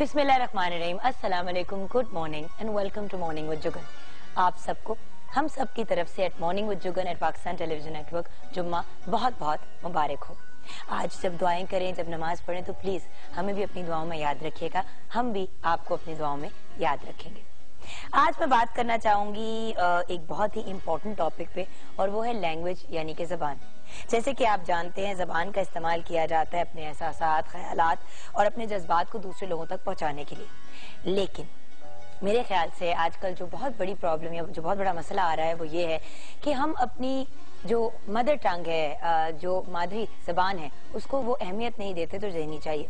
बिस्मिल्लाहिर्रहमानिर्रहीम, अस्सलाम वालेकुम, good morning and welcome to morning with Juggan. आप सबको हम सब की तरफ से at morning with Juggan at Pakistan television network जुम्मा बहुत बहुत मुबारक हो। आज जब दुआएं करें, जब नमाज पढ़ें तो प्लीज हमें भी अपनी दुआओं में याद रखिएगा, हम भी आपको अपनी दुआओं में याद रखेंगे। आज मैं बात करना चाहूंगी एक बहुत ही इम्पोर्टेंट टॉपिक पे, और वो है लैंग्वेज यानी कि जबान। जैसे कि आप जानते हैं, जबान का इस्तेमाल किया जाता है अपने एहसासात, ख्यालात और अपने जज्बात को दूसरे लोगों तक पहुंचाने के लिए। लेकिन मेरे ख्याल से आजकल जो बहुत बड़ी प्रॉब्लम या जो बहुत बड़ा मसला आ रहा है वो ये है कि हम अपनी जो मदर टंग है, जो मादरी जबान है, उसको वो अहमियत नहीं देते तो देनी चाहिए।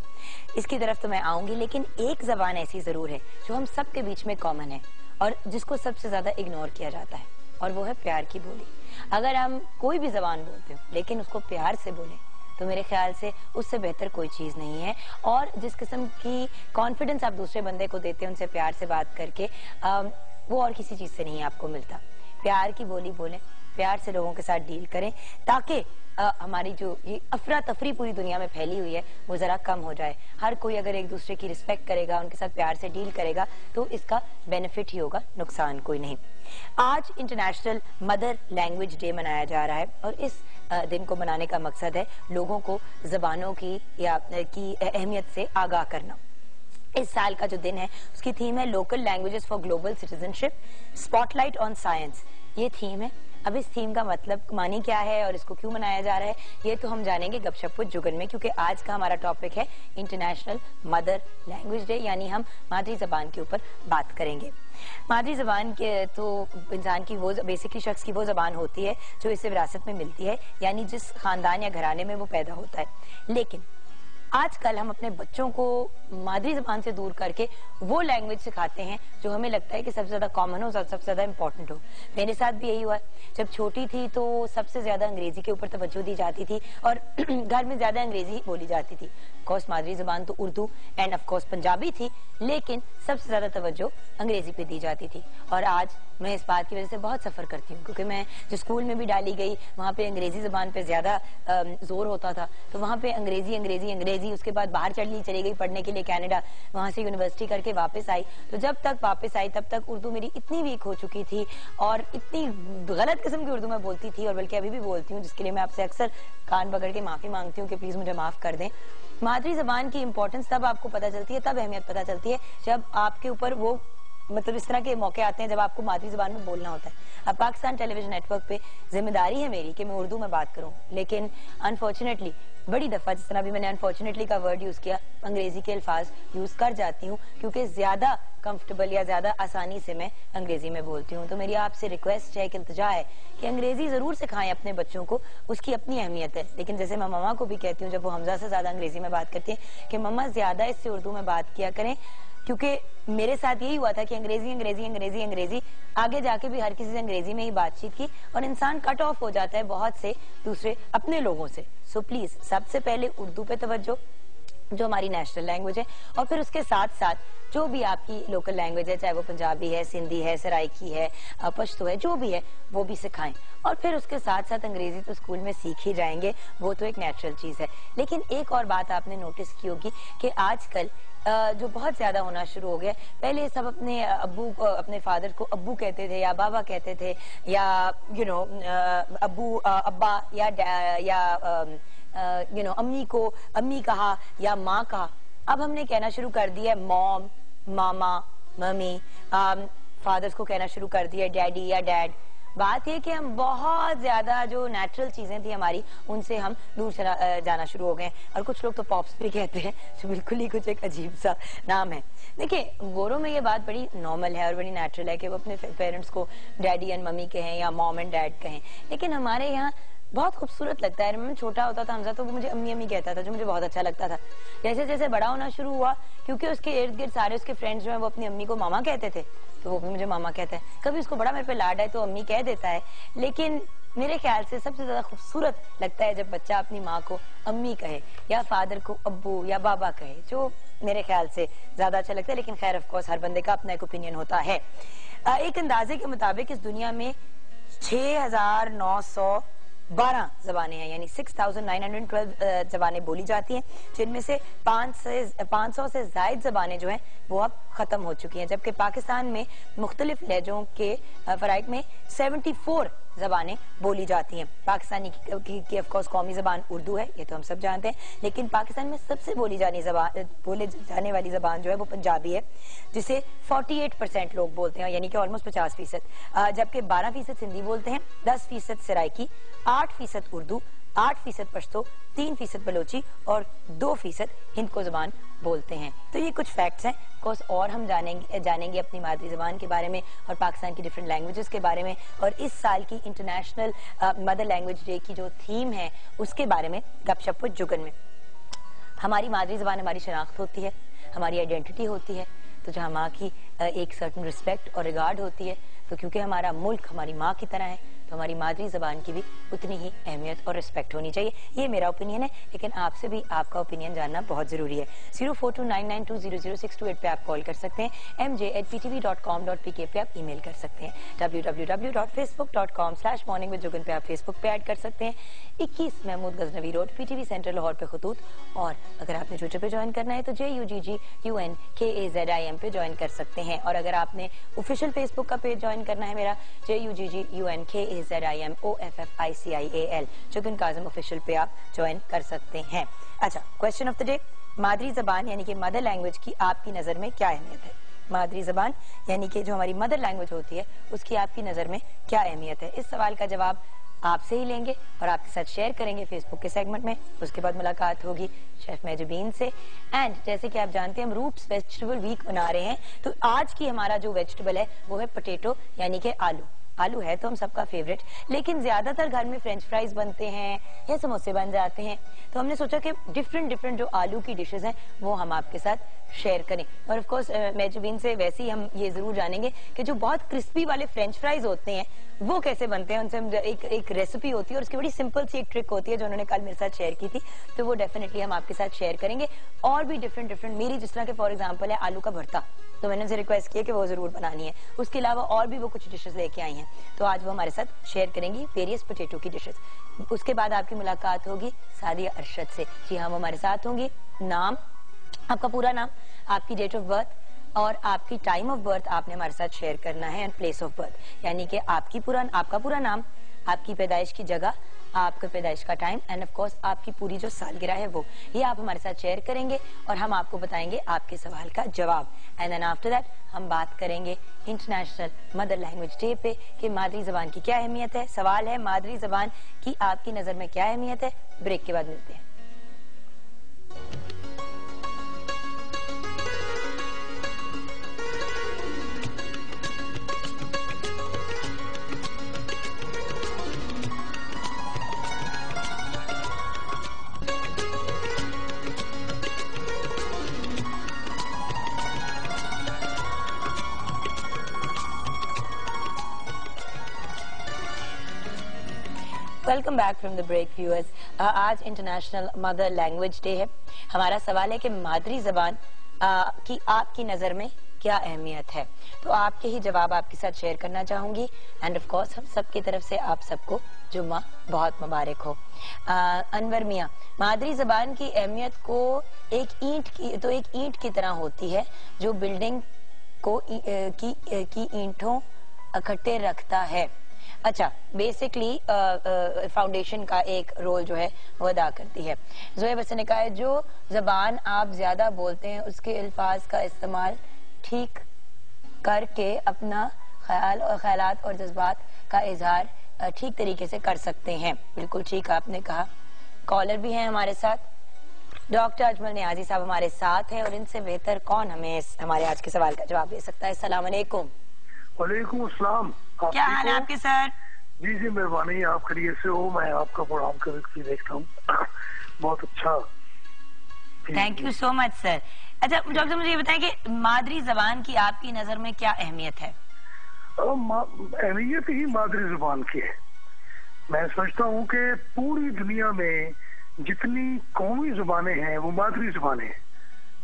इसकी तरफ तो मैं आऊंगी, लेकिन एक जबान ऐसी जरूर है जो हम सबके बीच में कॉमन है और जिसको सबसे ज्यादा इग्नोर किया जाता है, और वो है प्यार की बोली। अगर हम कोई भी जबान बोलते हो लेकिन उसको प्यार से बोलें तो मेरे ख्याल से उससे बेहतर कोई चीज नहीं है। और जिस किस्म की कॉन्फिडेंस आप दूसरे बंदे को देते हैं उनसे प्यार से बात करके, वो और किसी चीज से नहीं आपको मिलता। प्यार की बोली बोलें, प्यार से लोगों के साथ डील करें, ताकि हमारी जो ये अफरा तफरी पूरी दुनिया में फैली हुई है वो जरा कम हो जाए। हर कोई अगर एक दूसरे की रिस्पेक्ट करेगा, उनके साथ प्यार से डील करेगा तो इसका बेनिफिट ही होगा, नुकसान कोई नहीं। आज इंटरनेशनल मदर लैंग्वेज डे मनाया जा रहा है और इस दिन को मनाने का मकसद है लोगों को जबानों की अहमियत से आगाह करना। इस साल का जो दिन है उसकी थीम है local languages for global citizenship, spotlight on science. ये थीम है। अब इस थीम का मतलब मानी क्या है और इसको क्यों मनाया जा रहा है, ये तो हम जानेंगे गपशप विद जुगन में, क्योंकि आज का हमारा टॉपिक है इंटरनेशनल मदर लैंग्वेज डे, यानी हम मादरी जबान के ऊपर बात करेंगे। मादरी जबान के तो इंसान की वो बेसिकली शख्स की वो जबान होती है जो इसे विरासत में मिलती है, यानी जिस खानदान या घराने में वो पैदा होता है। लेकिन आजकल हम अपने बच्चों को मादरी जबान से दूर करके वो लैंग्वेज सिखाते हैं जो हमें लगता है कि सबसे ज्यादा कॉमन हो, सबसे ज्यादा इम्पोर्टेंट हो। मेरे साथ भी यही हुआ। जब छोटी थी तो सबसे ज्यादा अंग्रेजी के ऊपर तवज्जो दी जाती थी और घर में ज्यादा अंग्रेजी बोली जाती थी। ऑफकोर्स मादरी जबान तो उर्दू एंड ऑफकोर्स पंजाबी थी, लेकिन सबसे ज्यादा तवज्जो अंग्रेजी पे दी जाती थी। और आज मैं इस बात की वजह से बहुत सफर करती हूँ, क्योंकि मैं जो स्कूल में भी डाली गई वहाँ पे अंग्रेजी जबान पे ज्यादा जोर होता था, तो वहाँ पे अंग्रेजी अंग्रेजी अंग्रेजी। उसके बाद बाहर चली गई पढ़ने के लिए कनाडा, वहाँ से यूनिवर्सिटी करके वापस आई, तो जब तक वापस आई तब तक उर्दू मेरी इतनी वीक हो चुकी थी और इतनी गलत किस्म की उर्दू में बोलती थी, और बल्कि अभी भी बोलती हूँ, जिसके लिए मैं आपसे अक्सर कान पकड़ के माफी मांगती हूँ कि प्लीज मुझे माफ कर दें। मादरी जबान की इंपॉर्टेंस तब आपको पता चलती है, तब अहमियत पता चलती है जब आपके ऊपर वो मतलब इस तरह के मौके आते हैं जब आपको मादरी जबान में बोलना होता है। अब पाकिस्तान टेलीविजन नेटवर्क पे जिम्मेदारी है मेरी कि मैं उर्दू में बात करूं, लेकिन अनफॉर्चुनेटली बड़ी दफा, जिस तरह भी मैंने अनफॉर्चुनेटली का वर्ड यूज किया, अंग्रेजी के अल्फाज यूज कर जाती हूँ क्योंकि ज्यादा कंफर्टेबल या ज्यादा आसानी से मैं अंग्रेजी में बोलती हूँ। तो मेरी आपसे रिक्वेस्ट है, कि इल्तिजा है कि अंग्रेजी जरूर सिखाएं अपने बच्चों को, उसकी अपनी अहमियत है। लेकिन जैसे मैं मम्मा को भी कहती हूँ जब वो हमजा से ज्यादा अंग्रेजी में बात करती है कि मम्मा ज्यादा इससे उर्दू में बात किया करें, क्योंकि मेरे साथ यही हुआ था कि अंग्रेजी अंग्रेजी अंग्रेजी अंग्रेजी, आगे जाके भी हर किसी से अंग्रेजी में ही बातचीत की और इंसान कट ऑफ हो जाता है बहुत से दूसरे अपने लोगों से। सो प्लीज सबसे पहले उर्दू पे तवज्जो, जो हमारी नेशनल लैंग्वेज है, और फिर उसके साथ साथ जो भी आपकी लोकल लैंग्वेज है, चाहे वो पंजाबी है, सिंधी है, सराइकी है, पश्तो है, जो भी है वो भी सिखाएं। और फिर उसके साथ साथ अंग्रेजी तो स्कूल में सीख ही जाएंगे, वो तो एक नेचुरल चीज है। लेकिन एक और बात आपने नोटिस की होगी कि आजकल जो बहुत ज्यादा होना शुरू हो गया, पहले सब अपने अब्बू को, अपने फादर को अब्बू कहते थे या बाबा कहते थे, या अब्बू अब्बा या अम्मी को अम्मी कहा या माँ कहा। अब हमने कहना शुरू कर दिया मॉम, मामा, मम्मी, फादर्स को कहना शुरू कर दिया डैडी या डैड। बात ये कि हम बहुत ज्यादा जो नेचुरल चीजें थी हमारी, उनसे हम दूर जाना शुरू हो गए। और कुछ लोग तो पॉप्स भी कहते हैं, जो बिल्कुल ही कुछ एक अजीब सा नाम है। देखिए, गोरों में ये बात बड़ी नॉर्मल है और बड़ी नेचुरल है कि वो अपने पेरेंट्स को डैडी एंड मम्मी कहें या मॉम एंड डैड कहें। लेकिन हमारे यहाँ बहुत खूबसूरत लगता है। मैं छोटा होता था हमजा, तो वो मुझे अम्मी अम्मी कहता था, जो मुझे बहुत अच्छा लगता था। जैसे जैसे बड़ा होना शुरू हुआ, क्योंकि उसके इर्द गिर्द सारे उसके फ्रेंड्स जो हैं वो अपनी अम्मी को मामा कहते थे, तो वो भी मुझे मामा कहता है। कभी उसको बड़ा मेरे पे लाड है तो अम्मी कह देता है। लेकिन मेरे ख्याल से सबसे ज्यादा खूबसूरत लगता है जब बच्चा अपनी माँ को अम्मी कहे या फादर को अब्बू या बाबा कहे, जो मेरे ख्याल से ज्यादा अच्छा लगता है। लेकिन खैर ऑफ कोर्स हर बंदे का अपना एक ओपिनियन होता है। एक अंदाजे के मुताबिक इस दुनिया में 6,900 12 जबानें हैं, यानी 6,912 जबानें बोली जाती हैं, जिनमें से 500 से जायद जबानें जो हैं वो अब खत्म हो चुकी हैं, जबकि पाकिस्तान में मुख्तलिफ लहजों के फराइक में 74 जबानें बोली जाती हैं। पाकिस्तानी की ऑफ कोर्स कौमी जबान उर्दू है, ये तो हम सब जानते हैं, लेकिन पाकिस्तान में सबसे बोले जाने वाली जबान जो है वो पंजाबी है, जिसे 48% लोग बोलते हैं, यानी कि ऑलमोस्ट 50%, जबकि 12% हिंदी बोलते हैं, 10% सराइकी, 8% उर्दू, 8% पश्तो, 3% बलोची और 2% हिंद को जबान बोलते हैं। तो ये कुछ फैक्ट्स हैं कोर्स, और हम जानेंगे अपनी मादरी जबान के बारे में और पाकिस्तान की डिफरेंट लैंग्वेजेस के बारे में, और इस साल की इंटरनेशनल मदर लैंग्वेज डे की जो थीम है उसके बारे में गपशप विद जुगन में। हमारी मादरी जबान हमारी शनाख्त होती है, हमारी आइडेंटिटी होती है, तो जहाँ माँ की एक सर्टन रिस्पेक्ट और रिगार्ड होती है, तो क्योंकि हमारा मुल्क हमारी माँ की तरह है, तो हमारी मादरी जबान की भी उतनी ही अहमियत और रिस्पेक्ट होनी चाहिए। ये मेरा ओपिनियन है, लेकिन आपसे भी आपका ओपिनियन जानना बहुत जरूरी है। 042992000628 पे आप कॉल कर सकते हैं, mj@ptv.com.pk पे आप ईमेल कर सकते हैं, www.facebook.com/morningwithjugan पे आप फेसबुक पे ऐड कर सकते हैं, 21 Mahmood Ghaznavi road PTV centre Lahore पे खतूत, और अगर आपने ट्विटर पे ज्वाइन करना है तो JUGGUNKAZIM पे ज्वाइन कर सकते हैं, और अगर आपने ऑफिशियल फेसबुक का पेज ज्वाइन करना है मेरा JUGGUNKAZIMOFFICIAL जुगन काज़िम ऑफिशियल पे आप ज्वाइन कर सकते हैं। अच्छा, क्वेश्चन ऑफ द डे, मादरी जबान यानी कि मदर लैंग्वेज की आपकी नजर में क्या अहमियत है? मादरी जबान यानी कि जो हमारी मदर लैंग्वेज होती है उसकी आपकी नजर में क्या अहमियत है? इस सवाल का जवाब आपसे ही लेंगे और आपके साथ शेयर करेंगे फेसबुक के सेगमेंट में। उसके बाद मुलाकात होगी शेफ मेजबीन से, एंड जैसे कि आप जानते हैं हम रूट्स वेजिटेबल वीक मना रहे हैं, तो आज की हमारा जो वेजिटेबल है वो है पोटैटो यानी कि आलू। आलू है तो हम सबका फेवरेट, लेकिन ज्यादातर घर में फ्रेंच फ्राइज बनते हैं या समोसे बन जाते हैं, तो हमने सोचा कि डिफरेंट जो आलू की डिशेस हैं वो हम आपके साथ शेयर करें। और ऑफ कोर्स मेजबीन से वैसे ही हम ये जरूर जानेंगे कि जो बहुत क्रिस्पी वाले फ्रेंच फ्राइज होते हैं वो कैसे बनते हैं, उनसे हम एक रेसिपी होती है और उसकी बड़ी सिंपल सी एक ट्रिक होती है जो उन्होंने कल मेरे साथ शेयर की थी, तो वो डेफिनेटली हम आपके साथ शेयर करेंगे। और भी डिफरेंट मेरी जिस तरह के फॉर एग्जाम्पल है आलू का भरता, तो मैंने उनसे रिक्वेस्ट किया कि वो जरूर बनानी है। उसके अलावा और भी वो कुछ डिशेस लेके आई हैं, तो आज वो हमारे साथ शेयर करेंगी वेरियस पोटैटो की डिशेस। उसके बाद आपकी मुलाकात होगी सादिया अरशद से। जी हाँ, वो हमारे साथ होंगी। नाम, आपका पूरा नाम, आपकी डेट ऑफ बर्थ और आपकी टाइम ऑफ बर्थ आपने हमारे साथ शेयर करना है, एंड प्लेस ऑफ बर्थ, यानी कि आपका पूरा नाम, आपकी पैदाइश की जगह, आपके पैदाइश का टाइम, एंड ऑफ कोर्स आपकी पूरी जो सालगिरह है वो, ये आप हमारे साथ शेयर करेंगे और हम आपको बताएंगे आपके सवाल का जवाब। एंड देन आफ्टर दैट हम बात करेंगे इंटरनेशनल मदर लैंग्वेज डे पे कि मादरी जबान की क्या अहमियत है। सवाल है मादरी जबान की आपकी नजर में क्या अहमियत है। ब्रेक के बाद मिलते हैं। Welcome back from the break viewers. आज इंटरनेशनल मदर लैंग्वेज डे है। हमारा सवाल है कि मादरी जबान की आपकी नजर में क्या अहमियत है, तो आपके ही जवाब आपके साथ शेयर करना चाहूंगी। एंड ऑफ कोर्स हम सब की तरफ से आप सबको जुम्मा बहुत मुबारक हो। अनवर मियां, मादरी जबान की अहमियत को एक ईंट की तरह होती है जो बिल्डिंग को की ईंटों इकट्ठे रखता है। अच्छा, बेसिकली फाउंडेशन का एक रोल जो है वो अदा करती है। जोएब हसन ने कहा है जो जबान आप ज्यादा बोलते हैं उसके अल्फाज का इस्तेमाल ठीक करके अपना ख्यालात और जज्बात का इजहार ठीक तरीके से कर सकते हैं। बिल्कुल ठीक आपने कहा। कॉलर भी हैं हमारे साथ, डॉक्टर अजमल नियाजी साहब हमारे साथ हैं, और इनसे बेहतर कौन हमें हमारे आज के सवाल का जवाब दे सकता है। अस्सलाम वालेकुम। वालेकुम अस्सलाम। क्या हाल है आपके सर? जी जी मेहरबानी, आप खैरियत से हो? मैं आपका प्रोग्राम कभी देखता हूँ, बहुत अच्छा। Thank you so much sir. अच्छा डॉक्टर, मुझे ये बताएं कि मादरी जबान की आपकी नजर में क्या अहमियत है? अहमियत ही मादरी जबान की है। मैं समझता हूँ कि पूरी दुनिया में जितनी कौमी जुबानें हैं वो मादरी जुबानें हैं।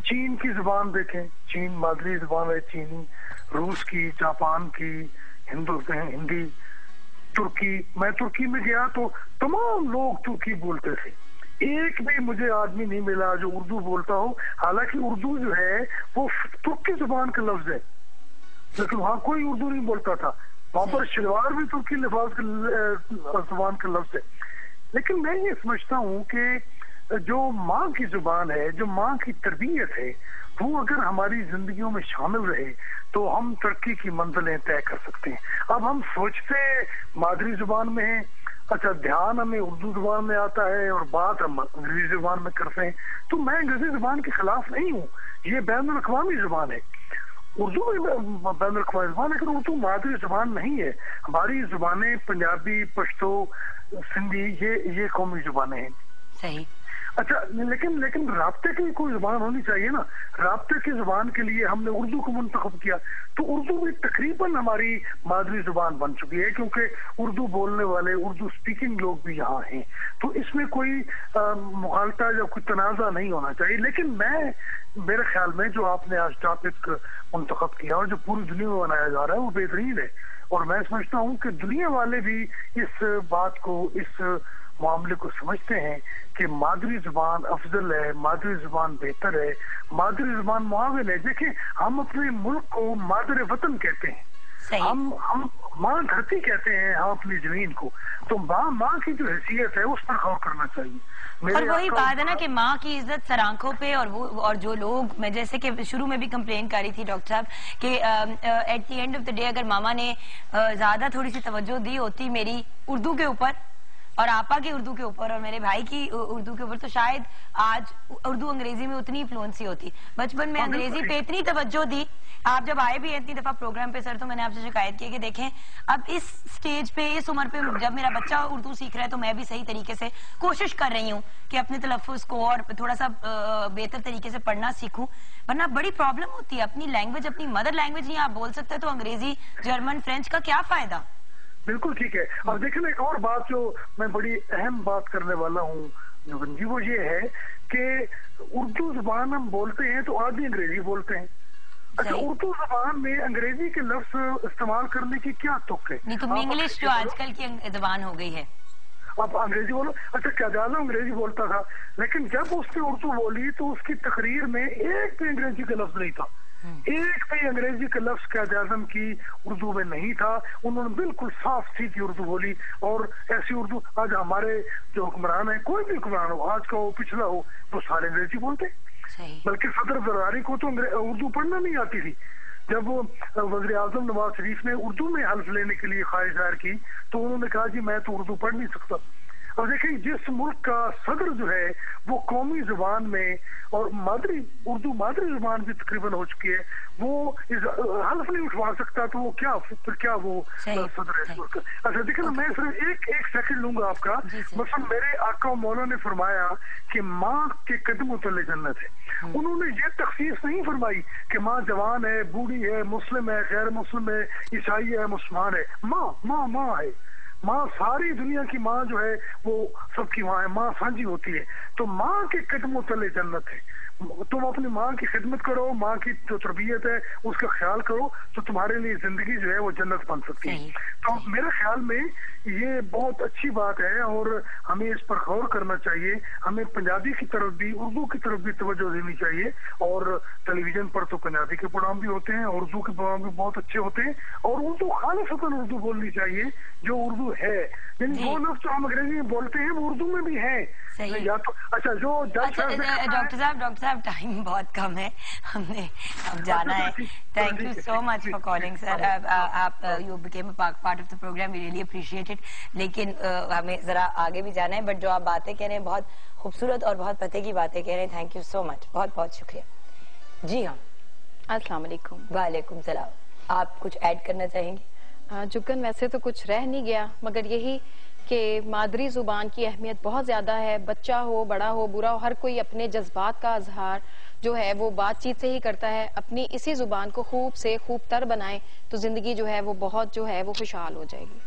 चीन की जुबान देखें, चीन मादरी जुबान है चीनी, रूस की, जापान की हिंदी, ترکی، میں ترکی میں گیا تو تمام لوگ ترکی بولتے تھے، ایک بھی مجھے آدمی نہیں ملا جو اردو بولتا ہو، حالانکہ اردو جو ہے وہ ترکی زبان کا لفظ ہے، لیکن وہاں کوئی اردو نہیں بولتا تھا، وہاں پر شلوار بھی ترکی لفاظ کا زبان کا لفظ ہے۔ لیکن میں یہ سمجھتا ہوں کہ جو ماں کی زبان ہے، جو ماں کی تربیت ہے، وہ اگر ہماری زندگیوں میں شامل رہے تو ہم ترقی کی منزلیں طے کر سکتے ہیں۔ اب ہم سوچتے مادری زبان میں ہیں، اچھا دھیان ہمیں اردو زبان میں آتا ہے اور بات ہم انگریزی زبان میں کرتے ہیں، تو میں انگریزی زبان کے خلاف نہیں ہوں، یہ بین الاقوامی زبان ہے، اردو بین الاقوامی زبان، لیکن اردو مادری زبان نہیں ہے۔ ہماری زبانیں پنجابی، پشتو، سندھی، یہ قومی زبانیں ہیں۔ صحیح۔ اچھا لیکن رابطے کی کوئی زبان ہونی چاہیے نا، رابطے کی زبان کے لیے ہم نے اردو کو منتخب کیا، تو اردو بھی تقریباً ہماری مادری زبان بن چکی ہے، کیونکہ اردو بولنے والے، اردو سپیکنگ لوگ بھی یہاں ہیں، تو اس میں کوئی مغالطہ یا کوئی تنازع نہیں ہونا چاہیے۔ لیکن میرے خیال میں جو آپ نے آج ٹاپک منتخب کیا اور جو پوری دنیا میں منایا جا رہا ہے وہ بہترین ہے، اور میں سمجھتا ہوں کہ دنیا والے بھی اس بات کو، اس معاملے کو سمجھتے ہیں کہ مادری زبان افضل ہے، مادری زبان بہتر ہے، مادری زبان معاون ہے۔ دیکھیں ہم اپنے ملک کو مادر وطن کہتے ہیں، ہم ماں دھرتی کہتے ہیں ہم اپنی زمین کو، تو ماں کی جو حیثیت ہے اس پر غور کرنا چاہیے۔ اور وہی بات ہے نا کہ ماں کی عزت سر آنکھوں پہ، اور جو لوگ، میں جیسے کہ شروع میں بھی کمپلین کر رہی تھی ڈاکٹر صاحب کہ at the end of the day اگر ماما نے زیادہ تھوڑی سی توجہ دی ہوتی میری اردو کے اوپر اور آپا کی اردو کے اوپر اور میرے بھائی کی اردو کے اوپر، تو شاید آج اردو انگریزی میں اتنی فلوئنسی ہوتی۔ بچپن میں انگریزی پہ اتنی توجہ دی، آپ جب آئے بھی اتنی دفعہ پروگرام پہ سر، تو میں نے آپ سے شکایت کی کہ دیکھیں اب اس سٹیج پہ، اس عمر پہ جب میرا بچہ اردو سیکھ رہا ہے تو میں بھی صحیح طریقے سے کوشش کر رہی ہوں کہ اپنے تلفظ کو اور تھوڑا سا بہتر طریقے سے پڑھنا سیکھوں، ورنہ بڑی پرابلم ہوتی ہے۔ اپنی لینگویج، اپنی مدر لینگویج نہیں آپ بول سکتے تو انگریزی، جرمن، فرینچ کا کیا فائدہ؟ بالکل ٹھیک ہے۔ اور دیکھیں ایک اور بات جو میں بڑی اہم بات کرنے والا ہوں جی، وہ یہ ہے کہ اردو زبان ہم بولتے ہیں تو آدھی انگریزی بولتے ہیں۔ اچھا اردو زبان میں انگریزی کے لفظ استعمال کرنے کی کیا تک ہے؟ نہیں تو انگلش جو آج کل کی زبان ہو گئی ہے، آپ انگریزی بولو۔ اچھا کیا زیادہ انگریزی بولتا تھا، لیکن جب اس نے اردو بولی تو اس کی تقریر میں ایک بھی انگریزی کا لفظ نہیں تھا، ایک بھی انگریزی کا لفظ قائد اعظم کی اردو میں نہیں تھا۔ انہوں نے بالکل صاف سیدھی اردو بولی، اور ایسی اردو آج ہمارے جو حکمران ہیں، کوئی بھی حکمران ہو، آج کا ہو پچھلا ہو، وہ سارے انگریزی بولتے، بلکہ صدر زرداری کو تو اردو پڑھنا نہیں آتی تھی۔ جب وزیر اعظم نواز شریف نے اردو میں حلف لینے کے لیے خواہش ظاہر کی تو انہوں نے کہا جی میں تو اردو پڑھ نہیں سکتا۔ اور دیکھیں جس ملک کا صدر جو ہے وہ قومی زبان میں، اور اردو مادری زبان بھی تقریباً ہو چکی ہے، وہ حلف نہیں اٹھوا سکتا، تو وہ کیا وہ صدر ہے اس ملک کا۔ اچھا دیکھیں نا، میں صرف ایک سیکنڈ لوں گا آپ کا۔ مثلا میرے آقا و مولا نے فرمایا کہ ماں کے قدموں تلے جنت ہے۔ انہوں نے یہ تخصیص نہیں فرمائی کہ ماں جوان ہے، بوڑھی ہے، مسلم ہے، غیر مسلم ہے، عیسائی ہے، مسلمان ہے، ماں ہے۔ ماں ساری دنیا کی ماں جو ہے وہ سب کی ماں ہے، ماں سانجی ہوتی ہے، تو ماں کے قدموں تلے جنت ہے۔ تم اپنی ماں کی خدمت کرو، ماں کی جو تربیت ہے اس کا خیال کرو، تو تمہارے لیے زندگی جو ہے وہ جنت بن سکتی ہے۔ تو میرے خیال میں یہ بہت اچھی بات ہے اور ہمیں اس پر غور کرنا چاہیے۔ ہمیں پنجابی کی طرف بھی، اردو کی طرف بھی توجہ دینی چاہیے، اور ٹیلی ویژن پر تو پنجابی کے پروگرام بھی ہوتے ہیں، اردو کے پروگرام بھی بہت اچھے ہوتے ہیں، اور اردو خالصتاً اردو بولنی چاہیے جو اردو ہے، یعنی وہ لفظ جو ہم انگریزی میں بولتے ہیں وہ اردو میں بھی ہیں۔ یا تو اچھا جو ڈاکٹر صاحب ٹائم بہت کم ہے، ہم نے اب جانا ہے۔ Thank you so much for calling sir, آپ you became a part of the programme, we really appreciate it, لیکن ہمیں ذرا آگے بھی جانا ہے، بٹ جو آپ باتیں کہہ رہے ہیں بہت خوبصورت اور بہت پتے کی باتیں کہہ رہے ہیں، تھینک یو سو مچ، بہت بہت شکریہ۔ جی ہاں، السلام علیکم۔ وعلیکم السلام، آپ کچھ ایڈ کرنا چاہیں گے؟ جگن ویسے تو کچھ رہ نہیں گیا، مگر یہی کہ مادری زبان کی اہمیت بہت زیادہ ہے، بچہ ہو، بڑا ہو، برا ہو، ہر کوئی اپنے جذبات کا اظہار جو ہے وہ بات چیت سے ہی کرتا ہے۔ اپنی اسی زبان کو خوب سے خوب تر بنائیں تو زندگی جو ہے وہ بہت جو ہے وہ خوشحال ہو جائے گی،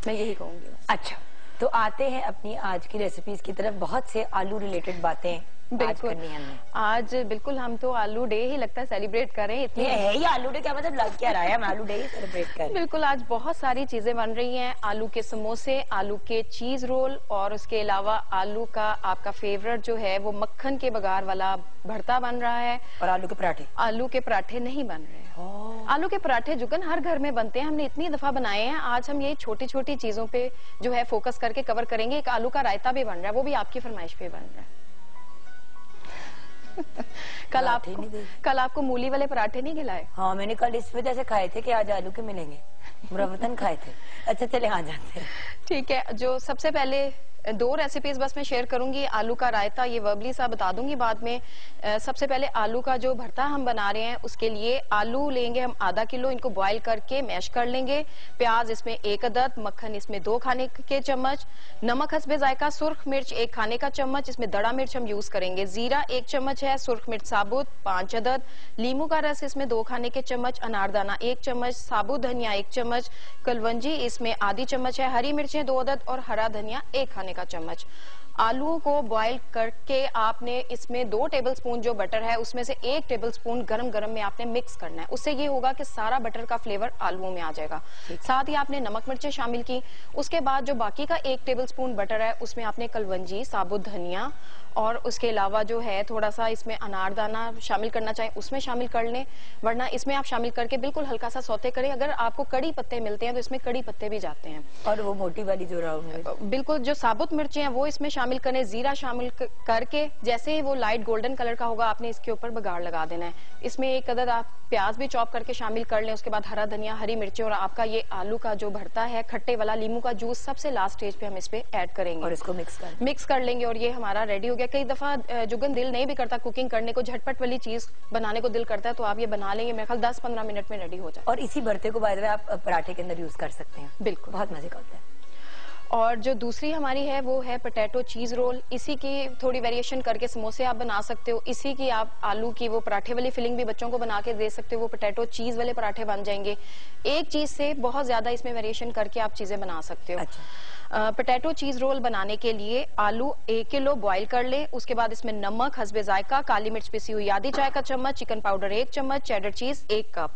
میں یہی کہوں گی۔ اچھا، تو آتے ہیں اپنی آج کی ریسیپیز کی طرف۔ بہت سے آلو ریلیٹڈ باتیں आज करनी है हमने? आज बिल्कुल हम तो आलू डे ही लगता है सेलिब्रेट कर रहे हैं, इतनी ये है ही आलू डे, क्या मतलब लग क्या रहा है, हम आलू डे ही सेलिब्रेट कर रहे हैं। बिल्कुल आज बहुत सारी चीजें बन रही हैं, आलू के समोसे, आलू के चीज रोल, और उसके अलावा आलू का आपका फेवरेट जो है वो मक्खन के बघार वाला भरता बन रहा है, और आलू के पराठे। आलू के पराठे नहीं बन रहे हैं। आलू के पराठे जुगन हर घर में बनते हैं, हमने इतनी दफा बनाए हैं। आज हम ये छोटी छोटी चीजों पे जो है फोकस करके कवर करेंगे। एक आलू का रायता भी बन रहा है, वो भी आपकी फरमाइश पे बन रहा है। कल आपको मूली वाले पराठे नहीं खिलाए? हाँ, मैंने कल इस वजह से खाए थे कि आज आलू के मिलेंगे, मुरब्बतन खाए थे। अच्छा चले आ जाते हैं। ठीक है, जो सबसे पहले 2 रेसिपीज बस मैं शेयर करूंगी। आलू का रायता ये वर्बली सा बता दूंगी बाद में। सबसे पहले आलू का जो भरता हम बना रहे हैं उसके लिए आलू लेंगे हम आधा किलो, इनको बॉईल करके मैश कर लेंगे। प्याज इसमें 1 अदद, मक्खन इसमें 2 खाने के चम्मच, नमक हस्बे जायका, सुर्ख मिर्च 1 खाने का चम्मच, इसमें दड़ा मिर्च हम यूज करेंगे, जीरा 1 चम्मच है, सुर्ख मिर्च साबुत 5 अदद, लीमू का रस इसमें 2 खाने के चम्मच, अनारदाना 1 चम्मच, साबुत धनिया 1 चम्मच, कलवंजी इसमें आधी चम्मच है, हरी मिर्चें 2 अदद और हरा धनिया 1 खाने का चम्मच। आलूओं को बॉईल करके आपने इसमें 2 टेबलस्पून जो बटर है उसमें से 1 टेबलस्पून गरम गरम में आपने मिक्स करना है। उससे ये होगा कि सारा बटर का फ्लेवर आलूओं में आ जाएगा। साथ ही आपने नमक मिर्चें शामिल की। उसके बाद जो बाकी का 1 टेबलस्पून बटर है उसमें आपने कलवंजी, साबुत धनिया और उसके अलावा जो है थोड़ा सा इसमें अनारदाना शामिल करना चाहें उसमें शामिल कर लें, वरना इसमें आप शामिल करके बिल्कुल हल्का सा सौते करें। अगर आपको कड़ी पत्ते मिलते हैं तो इसमें कड़ी पत्ते भी जाते हैं। और वो मोटी वाली जो राउंड, बिल्कुल जो साबुत मिर्चें हैं वो इसमें शामिल करें, जीरा शामिल करके जैसे ही वो लाइट गोल्डन कलर का होगा आपने इसके ऊपर बघार लगा देना है। इसमें 1 अदद आप प्याज भी चॉप करके शामिल कर लें। उसके बाद हरा धनिया, हरी मिर्चें और आपका ये आलू का जो भरता है खट्टे वाला, लीमू का जूस सबसे लास्ट स्टेज पे हम इस पे ऐड करेंगे और इसको मिक्स कर लेंगे और ये हमारा रेडी हो गया। कई दफा जुगन दिल नहीं भी करता कुकिंग करने को, झटपट वाली चीज बनाने को दिल करता है तो आप ये बना लेंगे, मेरे ख्याल 10-15 मिनट में रेडी हो जाए। और इसी भरते को बाय द वे आप पराठे के अंदर यूज कर सकते हैं, बिल्कुल बहुत मजे का होता है। और जो दूसरी हमारी है वो है पोटैटो चीज रोल। इसी की थोड़ी वेरिएशन करके समोसे आप बना सकते हो, इसी की आप आलू की वो पराठे वाली फिलिंग भी बच्चों को बना के दे सकते हो, वो पोटैटो चीज वाले पराठे बन जाएंगे। एक चीज से बहुत ज्यादा इसमें वेरिएशन करके आप चीजें बना सकते हो। पोटैटो चीज रोल बनाने के लिए आलू 1 किलो बॉईल कर ले, उसके बाद इसमें नमक हस्बे जायका, काली मिर्च पिसी हुई आधी चाय का चम्मच, चिकन पाउडर 1 चम्मच, चेडर चीज 1 कप।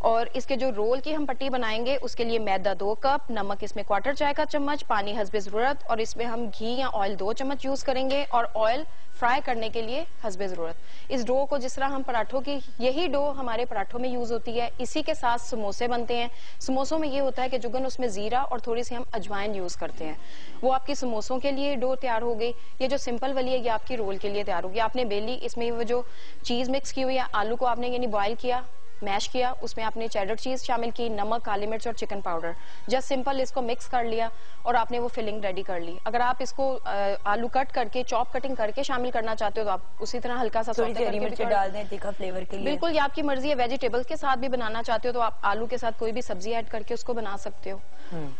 और इसके जो रोल की हम पट्टी बनाएंगे उसके लिए मैदा 2 कप, नमक इसमें 1/4 चाय का चम्मच, पानी हस्बे जरूरत, और इसमें हम घी या ऑयल 2 चम्मच यूज करेंगे और ऑयल फ्राई करने के लिए हस्बे जरूरत। इस डो को जिस तरह हम पराठों की, यही डो हमारे पराठों में यूज होती है, इसी के साथ समोसे बनते हैं। समोसों में ये होता है कि जुगन उसमें जीरा और थोड़ी सी हम अजवाइन यूज करते हैं। वो आपकी समोसों के लिए डो तैयार हो गई। ये जो सिंपल वाली है ये आपकी रोल के लिए तैयार होगी। आपने बेली, इसमें वो जो चीज मिक्स की हुई है, आलू को आपने यानी बॉयल किया, मैश किया, उसमें आपने चेडर चीज शामिल की, नमक, काली मिर्च और चिकन पाउडर, जस्ट सिंपल इसको मिक्स कर लिया और आपने वो फिलिंग रेडी कर ली। अगर आप इसको आलू कट करके, चॉप कटिंग करके शामिल करना चाहते हो तो आप उसी तरह हल्का सा थोड़ी हरी मिर्च डाल दें तीखा फ्लेवर के लिए। बिल्कुल, ये आपकी मर्जी है। वेजिटेबल्स के साथ भी बनाना चाहते हो तो आप आलू के साथ कोई भी सब्जी ऐड करके उसको बना सकते हो।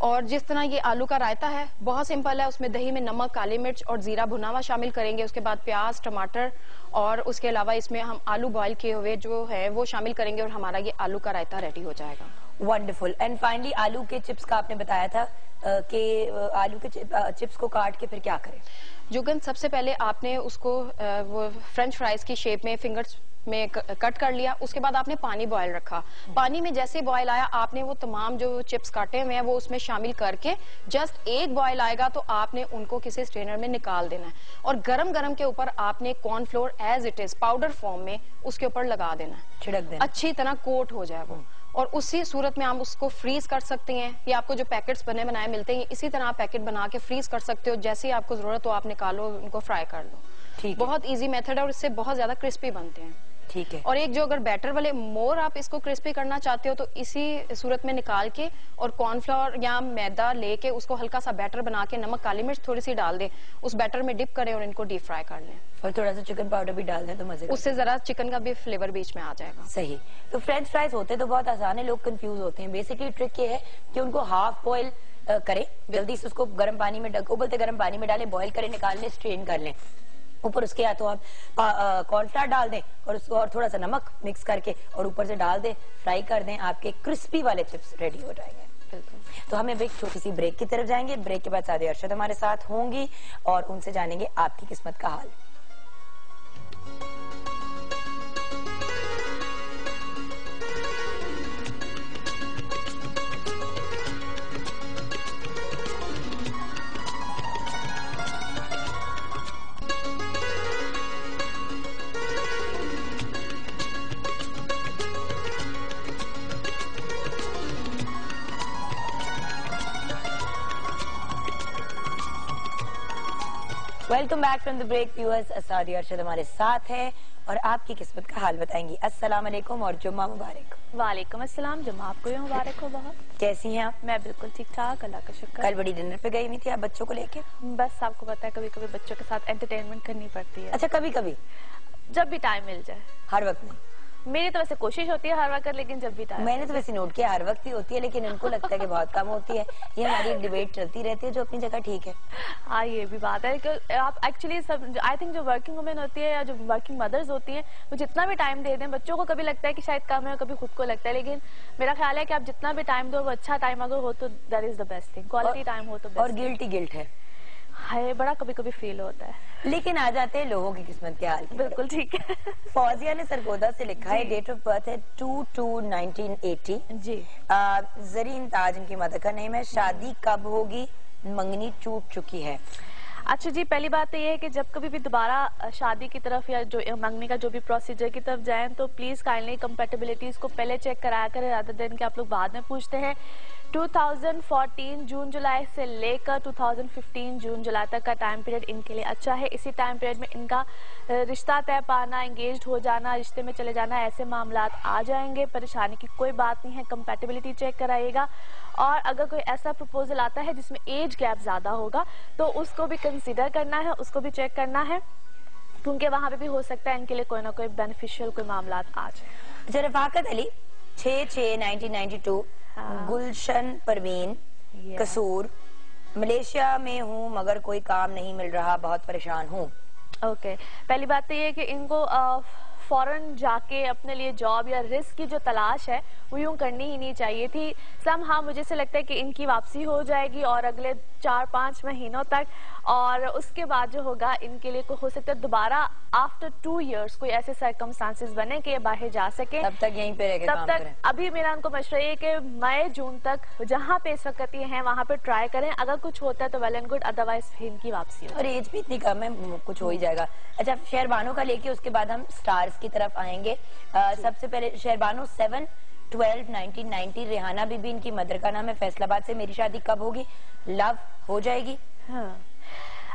और जिस तरह ये आलू का रायता है बहुत सिंपल है, उसमें दही में नमक, काली मिर्च और जीरा भुना हुआ शामिल करेंगे, उसके बाद प्याज, टमाटर और उसके अलावा इसमें हम आलू बॉईल किए हुए जो है वो शामिल करेंगे और हमारा ये आलू का रायता रेडी हो जाएगा। वंडरफुल। एंड फाइनली आलू के चिप्स का आपने बताया था कि आलू के चिप्स को काट के फिर क्या करें? जुगन सबसे पहले आपने उसको वो फ्रेंच फ्राइज की शेप में फिंगर्स में कट कर लिया। उसके बाद आपने पानी बॉयल रखा। पानी में जैसे बॉयल आया आपने वो तमाम जो चिप्स काटे हुए हैं वो उसमें शामिल करके जस्ट एक बॉयल आएगा तो आपने उनको किसी स्ट्रेनर में निकाल देना है और गरम गरम के ऊपर आपने cornflour as it is powder form में उसके ऊपर लगा देना है, छिड़क देना, अच्छी तरह कोट हो जाए वो। और उसी सूरत में आप उसको फ्रीज कर सकते हैं या आपको जो पैकेट्स बने बनाए मिलते हैं इसी तरह आप पैकेट बना के फ्रीज कर सकते हो। जैसे ही आपको जरूरत हो आप निकालो, उनको फ्राई कर लो। ठीक, बहुत इजी मेथड है और इससे बहुत ज्यादा क्रिस्पी बनते हैं। ठीक है। और एक जो अगर बैटर वाले मोर आप इसको क्रिस्पी करना चाहते हो तो इसी सूरत में निकाल के और कॉर्नफ्लोर या मैदा लेके उसको हल्का सा बैटर बना के नमक, काली मिर्च थोड़ी सी डाल दे, उस बैटर में डिप करें और इनको डीप फ्राई कर लें। और थोड़ा सा चिकन पाउडर भी डाल दें तो मजे, उससे जरा चिकन का भी फ्लेवर बीच में आ जाएगा। सही। तो फ्रेंच फ्राइज होते तो बहुत आसान है, लोग कंफ्यूज होते हैं। बेसिकली ट्रिक ये है कि उनको हाफ बॉयल करें, जल्दी से उसको गर्म पानी में उबलते गर्म पानी में डालें, बॉयल करें, निकाल लें, स्ट्रेन कर लें। ऊपर उसके या तो आप कॉर्नफ्लावर डाल दें और उसको और थोड़ा सा नमक मिक्स करके और ऊपर से डाल दें, फ्राई कर दें, आपके क्रिस्पी वाले चिप्स रेडी हो जाएंगे। तो हम एक छोटी सी ब्रेक की तरफ जाएंगे। ब्रेक के बाद सादे अरशद हमारे साथ होंगी और उनसे जानेंगे आपकी किस्मत का हाल। Welcome back from the break viewers. असादी अरशद हमारे साथ है और आपकी किस्मत का हाल बताएंगी। अस्सलाम वालेकुम और जुम्मा मुबारक। वालेकुम अस्सलाम, जुम्मा आपको भी मुबारक हो। बहुत कैसी हैं आप? मैं बिल्कुल ठीक ठाक, अल्लाह का शुक्र। कल बड़ी डिनर पे गई हुई थी आप बच्चों को लेके? बस आपको पता है कभी कभी बच्चों के साथ एंटरटेनमेंट करनी पड़ती है। अच्छा, कभी कभी? जब भी टाइम मिल जाए। हर वक्त नहीं? मेरी तो वैसे कोशिश होती है हर वक्त, लेकिन जब भी टाइम। मैंने तो वैसे नोट किया हर वक्त ही होती है, लेकिन इनको लगता है कि बहुत कम होती है। ये हमारी एक डिबेट चलती रहती है जो अपनी जगह ठीक है। हाँ, ये भी बात है कि आप एक्चुअली सब आई थिंक जो वर्किंग वुमेन होती है या जो वर्किंग मदर्स होती हैं वो जितना भी टाइम दे दें, बच्चों को कभी लगता है कि शायद कम है, कभी खुद को लगता है, लेकिन मेरा ख्याल है कि आप जितना भी टाइम दो वो अच्छा टाइम अगर हो तो that is the best thing. Quality time हो तो बेस्ट। और गिल्ट है हाय, बड़ा कभी कभी फील होता है। लेकिन आ जाते हैं लोगों की किस्मत के हाल। बिल्कुल ठीक है। फौजिया ने सरगोदा से लिखा है, डेट ऑफ बर्थ है 2/2/1980 जी। जरीन ताज इनकी मदर का नेम है। शादी कब होगी? मंगनी टूट चुकी है। अच्छा जी, पहली बात तो ये है कि जब कभी भी दोबारा शादी की तरफ या जो मंगनी का जो भी प्रोसीजर की तरफ जाएं तो प्लीज काइंडली कंपैटिबिलिटीज को पहले चेक कराया करें, रादर देन कि आप लोग बाद में पूछते हैं। 2014 जून जुलाई से लेकर 2015 जून जुलाई तक का टाइम पीरियड इनके लिए अच्छा है। इसी टाइम पीरियड में इनका रिश्ता तय पाना, एंगेज्ड हो जाना, रिश्ते में चले जाना, ऐसे मामलात आ जाएंगे। परेशानी की कोई बात नहीं है, कंपैटिबिलिटी चेक कराइएगा। और अगर कोई ऐसा प्रपोजल आता है जिसमें एज गैप ज्यादा होगा तो उसको भी कंसीडर करना है, उसको भी चेक करना है, क्योंकि वहां पे भी हो सकता है इनके लिए कोई ना कोई बेनिफिशियल कोई मामलात आ जाए। अच्छा, रफाकत अली 6/6/1992, गुलशन परवीन, कसूर, मलेशिया में हूँ मगर कोई काम नहीं मिल रहा, बहुत परेशान हूँ। ओके, पहली बात तो ये है कि इनको फॉरेन जाके अपने लिए जॉब या रिस्क की जो तलाश है वो यूं करनी ही नहीं चाहिए थी। हाँ, मुझे से लगता है कि इनकी वापसी हो जाएगी और अगले 4-5 महीनों तक, और उसके बाद जो होगा इनके लिए हो सकता है दोबारा आफ्टर 2 years कोई ऐसे सर्कमस्टांसेस बने कि ये बाहर जा सके। तब तक यहीं पे रह के काम करें। अभी मेरा उनको मशवरा ये कि मई जून तक जहाँ पे इस वक्त ये हैं वहाँ पे ट्राई करें। अगर कुछ होता है तो वेल एंड गुड, अदरवाइज इनकी वापसी हो। और एज भी इतनी कम है, कुछ हो ही जाएगा। अच्छा, शहरबानो का लेके उसके बाद हम स्टार्स की तरफ आएंगे। सबसे पहले शहरबानो 7/12/1990, रेहाना बीबी इनकी मदर का नाम है, फैसलाबाद से। मेरी शादी कब होगी? लव हो जाएगी? हाँ।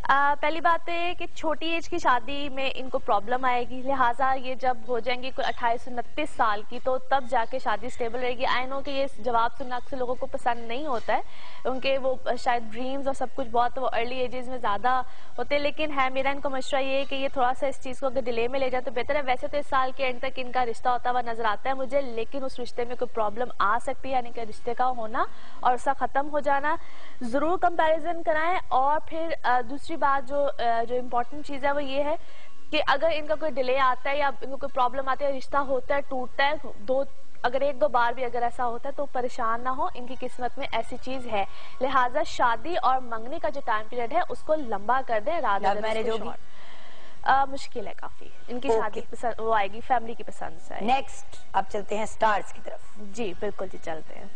पहली बात तो ये कि छोटी एज की शादी में इनको प्रॉब्लम आएगी, लिहाजा ये जब हो जाएंगी कोई 28-29 साल की तो तब जाके शादी स्टेबल रहेगी। आई नो कि ये जवाब सुनना अक्सर लोगों को पसंद नहीं होता है, उनके वो शायद ड्रीम्स और सब कुछ बहुत वो अर्ली एजेस में ज्यादा होते हैं, लेकिन है मेरा इनको मशवरा ये है कि ये थोड़ा सा इस चीज को अगर डिले में ले जाए तो बेहतर है। वैसे तो इस साल के एंड तक इनका रिश्ता होता हुआ नजर आता है मुझे, लेकिन उस रिश्ते में कोई प्रॉब्लम आ सकती है, यानी कि रिश्ते का होना और उसका खत्म हो जाना। जरूर कंपैरिजन कराएं। और फिर दूसरी बात जो इम्पोर्टेंट चीज है वो ये है कि अगर इनका कोई डिले आता है या इनको कोई प्रॉब्लम आती है, रिश्ता होता है, टूटता है, अगर 1-2 बार भी अगर ऐसा होता है तो परेशान ना हो, इनकी किस्मत में ऐसी चीज है। लिहाजा शादी और मंगनी का जो टाइम पीरियड है उसको लंबा कर दें। रादर मैरिज होगी मुश्किल है काफी, इनकी शादी वो आएगी फैमिली की पसंद से। नेक्स्ट अब चलते हैं स्टार्स की तरफ। जी बिल्कुल जी, चलते हैं।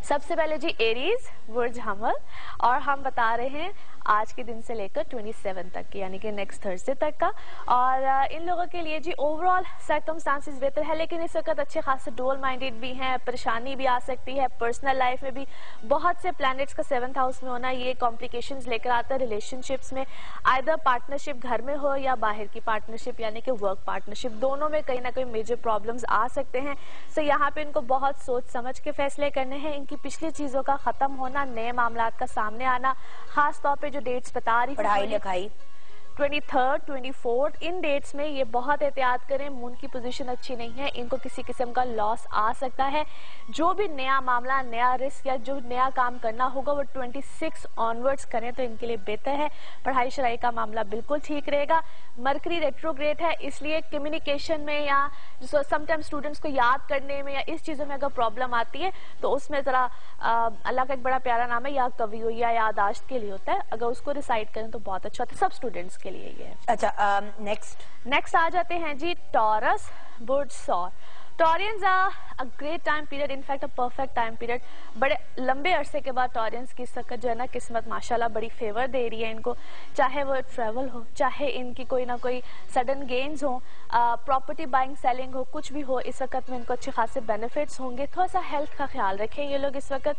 सबसे पहले जी एरीज, बुर्ज हमल, और हम बता रहे हैं आज के दिन से लेकर 27 तक की, यानी कि नेक्स्ट थर्सडे तक का। और इन लोगों के लिए जी ओवरऑल सर्कमस्टांसेस बेहतर है, लेकिन इस वक्त अच्छे खासे डुअल माइंडेड भी हैं, परेशानी भी आ सकती है। पर्सनल लाइफ में भी बहुत से प्लैनेट्स का 7th हाउस में होना ये कॉम्प्लिकेशंस लेकर आता है रिलेशनशिप्स में, आइदर पार्टनरशिप घर में हो या बाहर की पार्टनरशिप यानी कि वर्क पार्टनरशिप, दोनों में कहीं ना कहीं मेजर प्रॉब्लम्स आ सकते हैं। सो यहाँ पे इनको बहुत सोच समझ के फैसले करने हैं। इनकी पिछली चीजों का खत्म होना, नए मामलात का सामने आना, खास तौर पे जो डेट्स बता रही, पढ़ाई लिखाई, 23rd, 24th, इन डेट्स में ये बहुत एहतियात करें। मून की पोजीशन अच्छी नहीं है, इनको किसी किस्म का लॉस आ सकता है। जो भी नया मामला, नया रिस्क या जो नया काम करना होगा वो 26 ऑनवर्ड्स करें तो इनके लिए बेहतर है। पढ़ाई शराई का मामला बिल्कुल ठीक रहेगा। मरकरी रेट्रोग्रेड है, इसलिए कम्युनिकेशन में या समटाइम्स स्टूडेंट्स को याद करने में या इस चीजों में अगर प्रॉब्लम आती है तो उसमें जरा अल्लाह का एक बड़ा प्यारा नाम है या कवि हो या यादाश्त के लिए होता है, अगर उसको रिसाइट करें तो बहुत अच्छा होता है, सब स्टूडेंट्स के लिए ये है। अच्छा, नेक्स्ट आ जाते हैं जी टॉरस, बुर्ज सौर। Taureans a great time period, in fact a perfect time period. बड़े लंबे अरसे के बाद टॉरियंस की इस वक्त जो है ना किस्मत माशाल्लाह बड़ी फेवर दे रही है इनको, चाहे वो ट्रैवल हो, चाहे इनकी कोई ना कोई सडन गेन्स हो, प्रॉपर्टी बाइंग सेलिंग हो, कुछ भी हो, इस वक्त में इनको अच्छे खासे बेनिफिट्स होंगे। थोड़ा सा हेल्थ का ख्याल रखें ये लोग इस वक्त,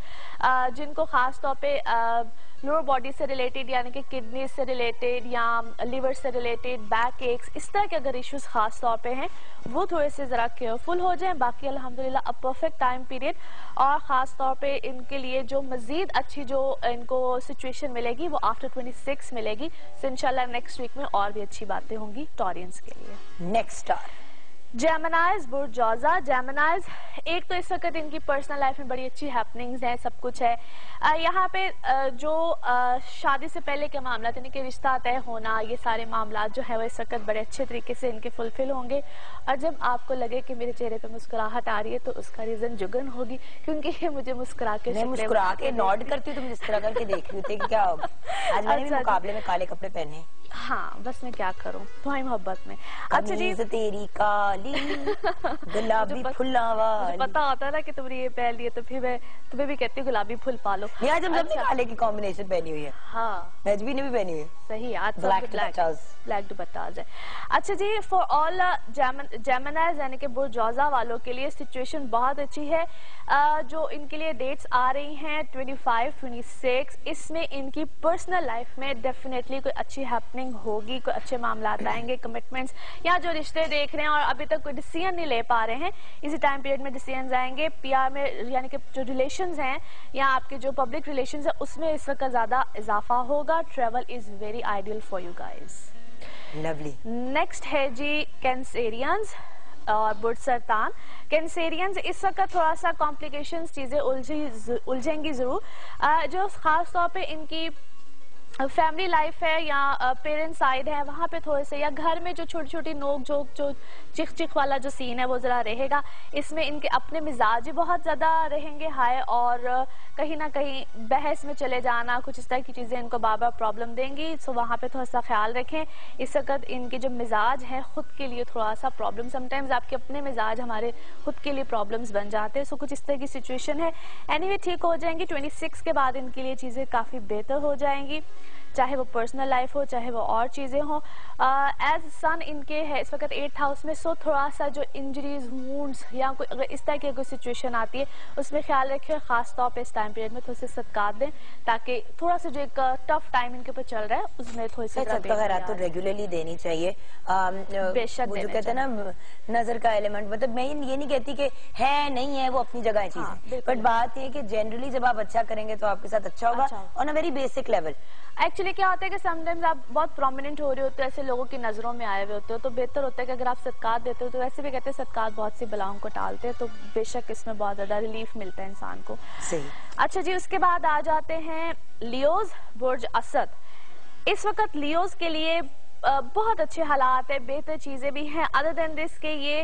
जिनको खास तौर पे लोअर बॉडी से रिलेटेड यानी कि किडनी से रिलेटेड या लिवर से रिलेटेड, बैक एक्स, इस तरह के अगर इश्यूज खास तौर पे हैं वो थोड़े से ज़रा केयरफुल हो जाएं। बाकी अल्हम्दुलिल्लाह अ परफेक्ट टाइम पीरियड, और ख़ास तौर पे इनके लिए जो मज़ीद अच्छी जो इनको सिचुएशन मिलेगी वो आफ्टर 26 मिलेगी। तो इंशाल्लाह नेक्स्ट वीक में और भी अच्छी बातें होंगी टॉरियंस के लिए। Next star जेमिनाइज बुर्जोजा। जेमिनाइज, एक तो इस वक्त इनकी पर्सनल लाइफ में बड़ी अच्छी हैपनिंग्स हैं, सब कुछ है। यहाँ पे जो शादी से पहले के मामला यानी कि रिश्ता तय होना, ये सारे मामला जो है वो इस वक्त बड़े अच्छे तरीके से इनके फुलफिल होंगे। और जब आपको लगे कि मेरे चेहरे पे मुस्कुराहट आ रही है तो उसका रीजन जुगन होगी, क्योंकि ये मुझे मुस्कुरा के नॉट करती हूँ, तुम जिस तरह करके देख रही होती क्या होगा। आज मैंने भी मुकाबले में काले कपड़े पहने। हाँ, बस मैं क्या करूँ तुम्हारी मोहब्बत में। अच्छा जी, तेरी काली गुलाबी फुल्ला वाली, पता होता ना कि तुमने ये पहन लिए तो फिर मैं तुम्हें भी कहती हूँ गुलाबी फूल पालो। यहाँ जब सबने काले की कॉम्बिनेशन पहनी हुई है। हाँ, नजबी ने भी पहनी हुई है। सही, आज ब्लैक दुपट्टाज है। अच्छा जी, फॉर ऑल जेमिनाइज यानी कि बुर्जोजा वालों के लिए सिचुएशन बहुत अच्छी है। जो इनके लिए डेट्स आ रही हैं 25, 26, इसमें इनकी पर्सनल लाइफ में डेफिनेटली कोई अच्छी हैपनिंग होगी, कोई अच्छे मामला आएंगे, कमिटमेंट्स या जो रिश्ते देख रहे हैं और अभी तक कोई डिसीजन नहीं ले पा रहे हैं, इसी टाइम पीरियड में डिसीजन आएंगे। पीआर में यानी कि जो रिलेशंस हैं या आपके जो पब्लिक रिलेशंस है उसमें इस वक्त ज्यादा इजाफा होगा। Travel is very ideal for you guys. Lovely. Next है जी कैंसेरियंस और बुर्सरतान। कैंसेरियंस इस वक्त थोड़ा सा कॉम्प्लिकेशंस, चीजें उलझेंगी जरूर। जो खास तौर पे इनकी फैमिली लाइफ है या पेरेंट्स साइड है, वहाँ पे थोड़े से या घर में जो छोटी छोटी नोक जोक, जो चिक चिक वाला जो सीन है वो जरा रहेगा। इसमें इनके अपने मिजाज ही बहुत ज्यादा रहेंगे हाई, और कहीं ना कहीं बहस में चले जाना, कुछ इस तरह की चीजें इनको बार बार प्रॉब्लम देंगी। सो वहाँ पे थोड़ा सा ख्याल रखें। इस वक्त इनके जो मिजाज है खुद के लिए थोड़ा सा प्रॉब्लम, समटाइम्स आपके अपने मिजाज हमारे खुद के लिए प्रॉब्लम्स बन जाते हैं। सो कुछ इस तरह की सिचुएशन है। एनीवे ठीक हो जाएंगी। 26 के बाद इनके लिए चीजें काफी बेहतर हो जाएंगी, चाहे वो पर्सनल लाइफ हो चाहे वो और चीजें हो। एज सन इनके है इस वक्त 8th हाउस में, सो थोड़ा सा जो इंजरीज, वुंड्स या कोई अगर इस तरह की कोई सिचुएशन आती है उसमें ख्याल रखें। खास तौर पे इस टाइम पीरियड में थोड़े से सदकात दें ताकि थोड़ा सा जो एक टफ टाइम इनके ऊपर चल रहा है उसमें थोड़ी सी तो रेगुलरली देनी चाहिए। बेशक जो कहते हैं ना नजर का एलिमेंट, मतलब मैं ये नहीं कहती कि है नहीं है, वो अपनी जगह है चीजें, बट बात ये कि जनरली जब आप अच्छा करेंगे तो आपके साथ अच्छा होगा on a very basic level. Actually क्या होता है कि समटाइम्स आप बहुत प्रोमिनेंट हो रहे होते हो, ऐसे लोगों की नजरों में आए हुए होते हो, तो बेहतर होता है कि अगर आप सदकात देते हो, तो वैसे भी कहते हैं सदकात बहुत सी बलाओं को टालते हैं, तो बेशक इसमें बहुत ज्यादा रिलीफ मिलता है इंसान को। सही। अच्छा जी, उसके बाद आ जाते हैं लियोज बुर्ज असद। इस वक्त लियोज के लिए बहुत अच्छे हालात है, बेहतर चीजें भी हैं। अदर देन दिस के ये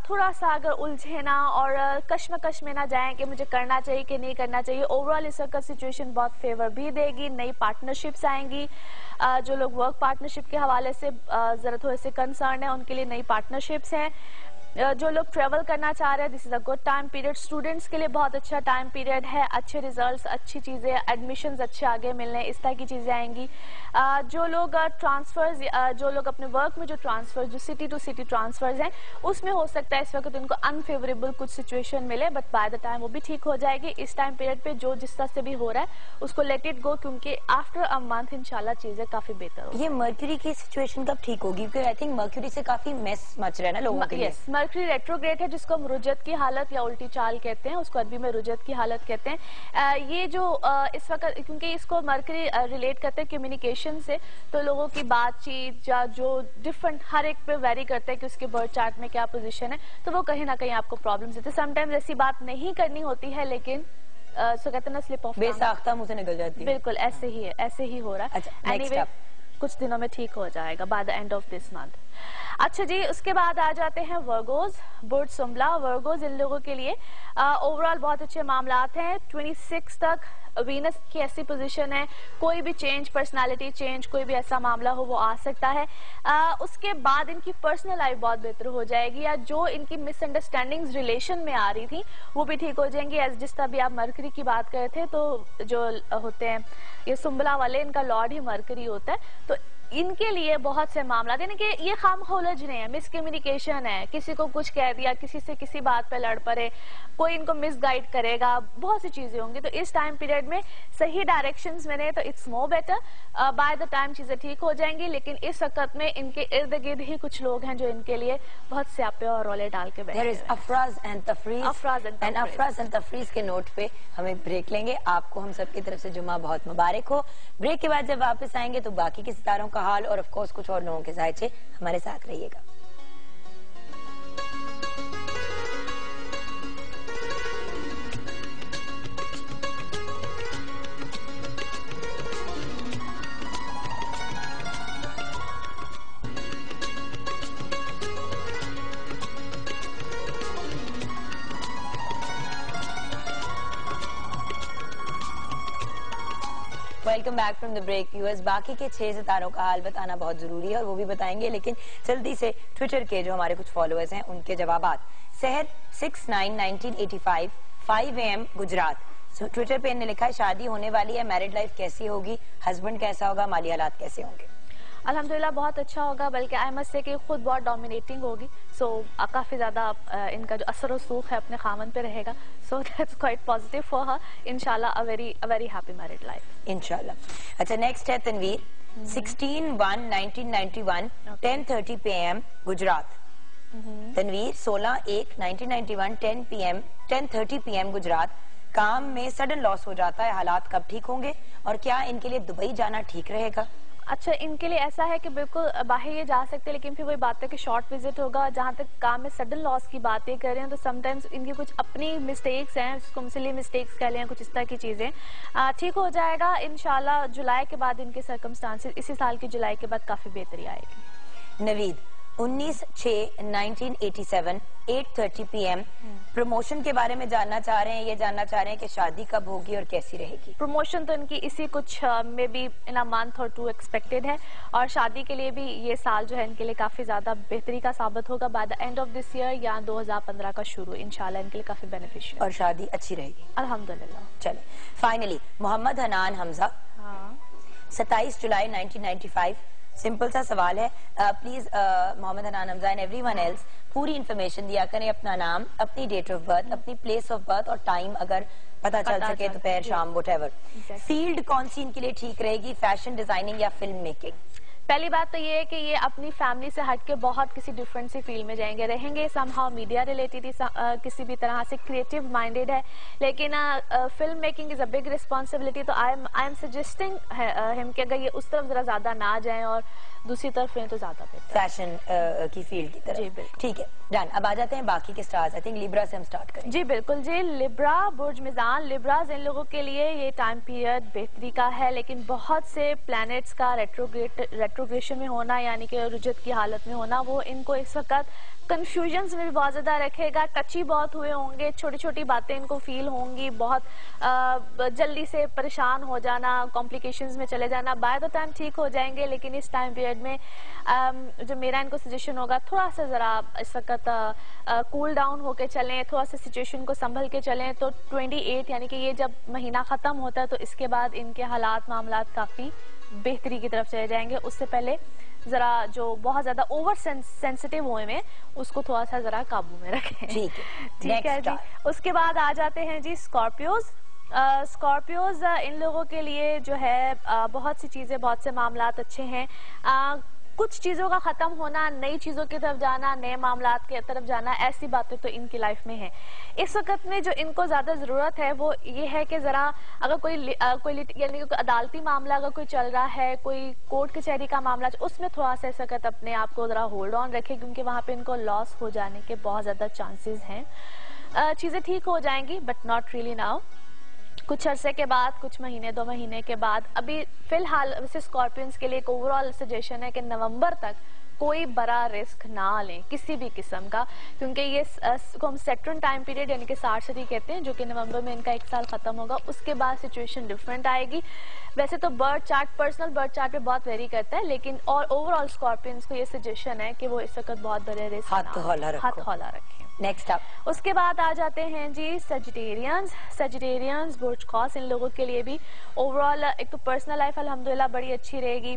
थोड़ा सा अगर उलझे ना और कश्मकश में ना जाएं कि मुझे करना चाहिए कि नहीं करना चाहिए, ओवरऑल इस वक्त सिचुएशन बहुत फेवर भी देगी। नई पार्टनरशिप्स आएंगी। जो लोग वर्क पार्टनरशिप के हवाले से जरा थोड़े से कंसर्न है उनके लिए नई पार्टनरशिप्स हैं। जो लोग ट्रेवल करना चाह रहे हैं, this is a good time period. Students के लिए बहुत अच्छा टाइम पीरियड है, अच्छे रिजल्ट्स, अच्छी चीजें, एडमिशंस अच्छे आगे मिलने, इस तरह की चीजें आएंगी। जो लोग ट्रांसफर्स, जो लोग अपने वर्क में जो ट्रांसफर, जो सिटी टू सिटी ट्रांसफर्स हैं, उसमें हो सकता है इस वक्त उनको अनफेवरेबल कुछ सिचुएशन मिले, बट बाय द टाइम वो भी ठीक हो जाएगी। इस टाइम पीरियड पे जो जिस तरह से भी हो रहा है उसको लेट इट गो, क्योंकि आफ्टर अ मंथ इंशाल्लाह चीजें काफी बेहतर होगी। ये मर्क्यूरी की सिचुएशन कब ठीक होगी? क्योंकि आई थिंक मर्क्यूरी से काफी मेस मच रहा है ना लोगों के लिए। मर्क्यूरी रेट्रोग्रेड है, जिसको हम रुजत की हालत या उल्टी चाल कहते हैं, उसको अरबी में रुजत की हालत कहते हैं। ये जो इस वक्त, क्योंकि इसको मर्क्यूरी रिलेट करते हैं कम्युनिकेशन से, तो लोगों की बातचीत या जो डिफरेंट हर एक पे वेरी करते हैं कि उसके बर्थ चार्ट में क्या पोजीशन है, तो वो कहीं ना कहीं आपको प्रॉब्लम देते हैं। समटाइम्स ऐसी बात नहीं करनी होती है, लेकिन सो कहते हैं ना स्लिप ऑफ बेसाख्ता मुंह से निकल जाती है। बिल्कुल ऐसे ही है, ऐसे ही हो रहा है। अच्छा, एनीवे कुछ दिनों में ठीक हो जाएगा by the end of this month. اچھا جی، اس کے بعد آ جاتے ہیں ورگوز، برج سنبلا۔ ورگوز ان لوگوں کے لیے اوورال بہت اچھے معاملات ہیں۔ 26 تک وینس کی ایسی پوزیشن ہے، کوئی بھی چینج، پرسنالٹی چینج، کوئی بھی ایسا معاملہ ہو وہ آ سکتا ہے۔ اس کے بعد ان کی پرسنل لائف بہت بہتر ہو جائے گی، یا جو ان کی مس انڈرسٹینڈنگز ریلیشن میں آ رہی تھی وہ بھی ٹھیک ہو جائیں گی۔ جس طرح بھی آپ مرکری کی بات کرے تھے، تو جو ہوتے ہیں یہ سنبلا والے، ان کا لارڈ ہی مرکری ہوتا ہے، تو ان کے لیے بہت سے معاملات، یعنی کہ یہ خام خولج نہیں ہے، مس کمیونیکیشن ہے، کسی کو کچھ کہہ دیا، کسی سے کسی بات پہ لڑ پڑے، کوئی ان کو مس گائیڈ کرے گا، بہت سی چیزیں ہوں گی۔ تو اس ٹائم پیریڈ میں صحیح ڈائریکشنز میں نے تو it's more better, by the time چیزیں ٹھیک ہو جائیں گی۔ لیکن اس وقت میں ان کے ارد گرد ہی کچھ لوگ ہیں جو ان کے لیے بہت سیاپے اور رولے ڈال کے بیٹھے ہیں۔ افراز اینڈ تفریز کے نوٹ پہ ہمیں بریک لیں گے۔ آپ کو ہم سب کی طرف سے جمعہ بہت مبارک ہو۔ بریک کے بعد جب واپس آئیں گے تو باقی کے ستاروں کا حال اور آف کورس کچھ اور لوگوں کے ذائچے، ہمارے ساتھ رہیے گا۔ Welcome back from the break viewers. باقی کے 6 ستاروں کا حال بتانا بہت ضروری ہے اور وہ بھی بتائیں گے، لیکن جلدی سے ٹویٹر کے جو ہمارے کچھ فالوورز ہیں ان کے جوابات۔ سحر 691985 5 AM گجرات، ٹویٹر پہ انہوں نے لکھا ہے شادی ہونے والی ہے، میرڈ لائف کیسی ہوگی، ہسبینڈ کیسا ہوگا، مالی حالات کیسے ہوں گے؟ الحمدللہ بہت اچھا ہوگا، بلکہ آئی مسٹ سے کہ خود بہت ڈومینیٹنگ ہوگی، سو کافی زیادہ ان کا جو اثر و رسوخ ہے اپنے خامن پہ رہے گا، so that's quite positive for her, انشاءاللہ a very happy married life انشاءاللہ۔ اچھا، نیکسٹ ہے تنویر 16/1/1991 10:30 PM گجرات۔ تنویر 16/1/1991 10:30 PM گجرات، کام میں سڈن لاس ہو جاتا ہے، حالات کب ٹھیک ہوں گے اور کیا ان کے لیے دبئی جانا ٹھیک رہے گا؟ اچھا، ان کے لیے ایسا ہے کہ بالکل باہر یہ جا سکتے، لیکن پھر وہی بات ہے کہ شارٹ وزٹ ہوگا۔ جہاں تک کام میں سڈن لاس کی باتیں کر رہے ہیں تو سم ٹائمز ان کی کچھ اپنی مسٹیکس ہیں، جس کو سلی مسٹیکس کہہ لیں، کچھ اس طرح کی چیزیں، ٹھیک ہو جائے گا انشاءاللہ۔ جولائی کے بعد ان کے سرکمسٹانسز، اسی سال کی جولائی کے بعد کافی بہتری آئے گی۔ نوید 19/6/1987 8:30 PM پروموشن کے بارے میں جاننا چاہ رہے ہیں، یہ جاننا چاہ رہے ہیں کہ شادی کب ہوگی اور کیسی رہے گی؟ پروموشن تو ان کی اسی کچھ میں بھی ان اے منتھ اور 2 ایکسپیکٹڈ ہے، اور شادی کے لیے بھی یہ سال جو ہے ان کے لیے کافی زیادہ بہتری کا ثابت ہوگا، by the end of this year یا 2015 کا شروع، انشاءاللہ ان کے لیے کافی بینیفیشیل اور شادی اچھی رہے گی الحمدللہ۔ چلیں فائنلی محمد حنان حمزہ 27 جولائی 1995، سمپل سا سوال ہے، please Muhammad Hanan Hamza and everyone else پوری انفارمیشن دیا کریں، اپنا نام، اپنی ڈیٹ آف برتھ، اپنی پلیس آف برتھ اور ٹائم اگر پتا چل سکے، دوپہر شام وٹ ایور۔ فیلڈ کون سی ان کے لیے ٹھیک رہے گی، فیشن ڈیزائننگ یا فلم میکنگ؟ پہلی بات تو یہ ہے کہ یہ اپنی فیملی سے ہٹ کے بہت کسی ڈفرینٹ سی فیلڈ میں جائیں گے، رہیں گے سم ہاؤ میڈیا ریلیٹڈ، کسی بھی طرح سے کریٹو مائنڈیڈ ہے، لیکن film making is a big responsibility, تو آئی ایم سجیسٹنگ ہم کہ اگر یہ اس طرف ذرا زیادہ نہ جائیں اور دوسری طرف رہیں تو زیادہ بہتر، فیشن کی فیلڈ کی طرف۔ جی بالکل، ٹھیک ہے ڈن۔ اب آ جاتے ہیں باقی کے سٹارز، آئی تھنک لیبرا سے ہم سٹارٹ کریں۔ جی بالکل جی، لیبرا برج میزان، لیبراز ان لوگوں کے لیے یہ ٹائم پیریڈ بہتری کا ہے، لیکن بہت سے پلانٹس کا ریٹروگریشن میں ہونا، یعنی کہ رجت کی حالت میں ہونا، وہ ان کو اس وقت کنفیوژنز میں بھی بہت زیادہ رکھے گا، ٹچی بہت ہوئے ہوں گے، چھوٹی چھوٹی باتیں ان کو فیل ہوں گی، بہت جلدی سے پریشان ہو جانا، کمپلیکیشنز میں چلے جانا، بائی دا ٹائم ٹھیک ہو جائیں گے، لیکن اس ٹائم پیریڈ میں جو میرا ان کو سجیشن ہوگا تھوڑا سا ذرا اس وقت کول ڈاؤن ہو کے چلیں، تھوڑا سا سچویشن کو سنبھل کے چلیں، تو 28 یعنی کہ یہ جب مہینہ ختم ہوتا ہے تو اس کے بعد ان کے حالات معاملات کافی بہتری کی طرف چلے جائیں گے۔ اس سے پہلے ذرا جو بہت زیادہ اوور سینسٹیو ہوئے میں اس کو تھوڑا سا ذرا قابو میں رکھیں، ٹھیک ہے جی۔ اس کے بعد آ جاتے ہیں جی اسکارپیوز۔ اسکارپیوز ان لوگوں کے لیے جو ہے بہت سی چیزیں، بہت سے معاملات اچھے ہیں، کچھ چیزوں کا ختم ہونا، نئی چیزوں کی طرف جانا، نئے معاملات کی طرف جانا، ایسی باتیں تو ان کی لائف میں ہیں۔ اس وقت میں جو ان کو زیادہ ضرورت ہے وہ یہ ہے کہ ذرا اگر کوئی یعنی کوئی عدالتی معاملہ اگر کوئی چل رہا ہے، کوئی کورٹ کچہری کا معاملہ، اس میں تھوڑا سا اس وقت اپنے آپ کو ذرا ہولڈ آن رکھے، کیونکہ وہاں پہ ان کو لاس ہو جانے کے بہت زیادہ چانسز ہیں۔ چیزیں ٹھیک ہو جائیں گی بٹ ناٹ ریئلی ناؤ، کچھ عرصے کے بعد، کچھ مہینے 2 مہینے کے بعد۔ ابھی فی الحال ویسے اسکارپینس کے لیے ایک اوور آل سجیشن ہے کہ نومبر تک कोई बड़ा रिस्क ना लें किसी भी किस्म का, क्योंकि ये को हम सैटर्न टाइम पीरियड यानी कि साठ सदी कहते हैं, जो कि नवंबर में इनका 1 साल खत्म होगा, उसके बाद सिचुएशन डिफरेंट आएगी। वैसे तो birth chart, personal birth chart पे बहुत वेरी करता है, लेकिन और ओवरऑल स्कॉर्पियंस को ये सजेशन है कि वो इस वक्त बहुत बड़े रिस्क हाथ हौला रखें। नेक्स्ट अप उसके बाद आ जाते हैं जी सजिटेरियंस बुर्ज कौस, इन लोगों के लिए भी ओवरऑल एक तो पर्सनल लाइफ अल्हम्दुलिल्लाह बड़ी अच्छी रहेगी।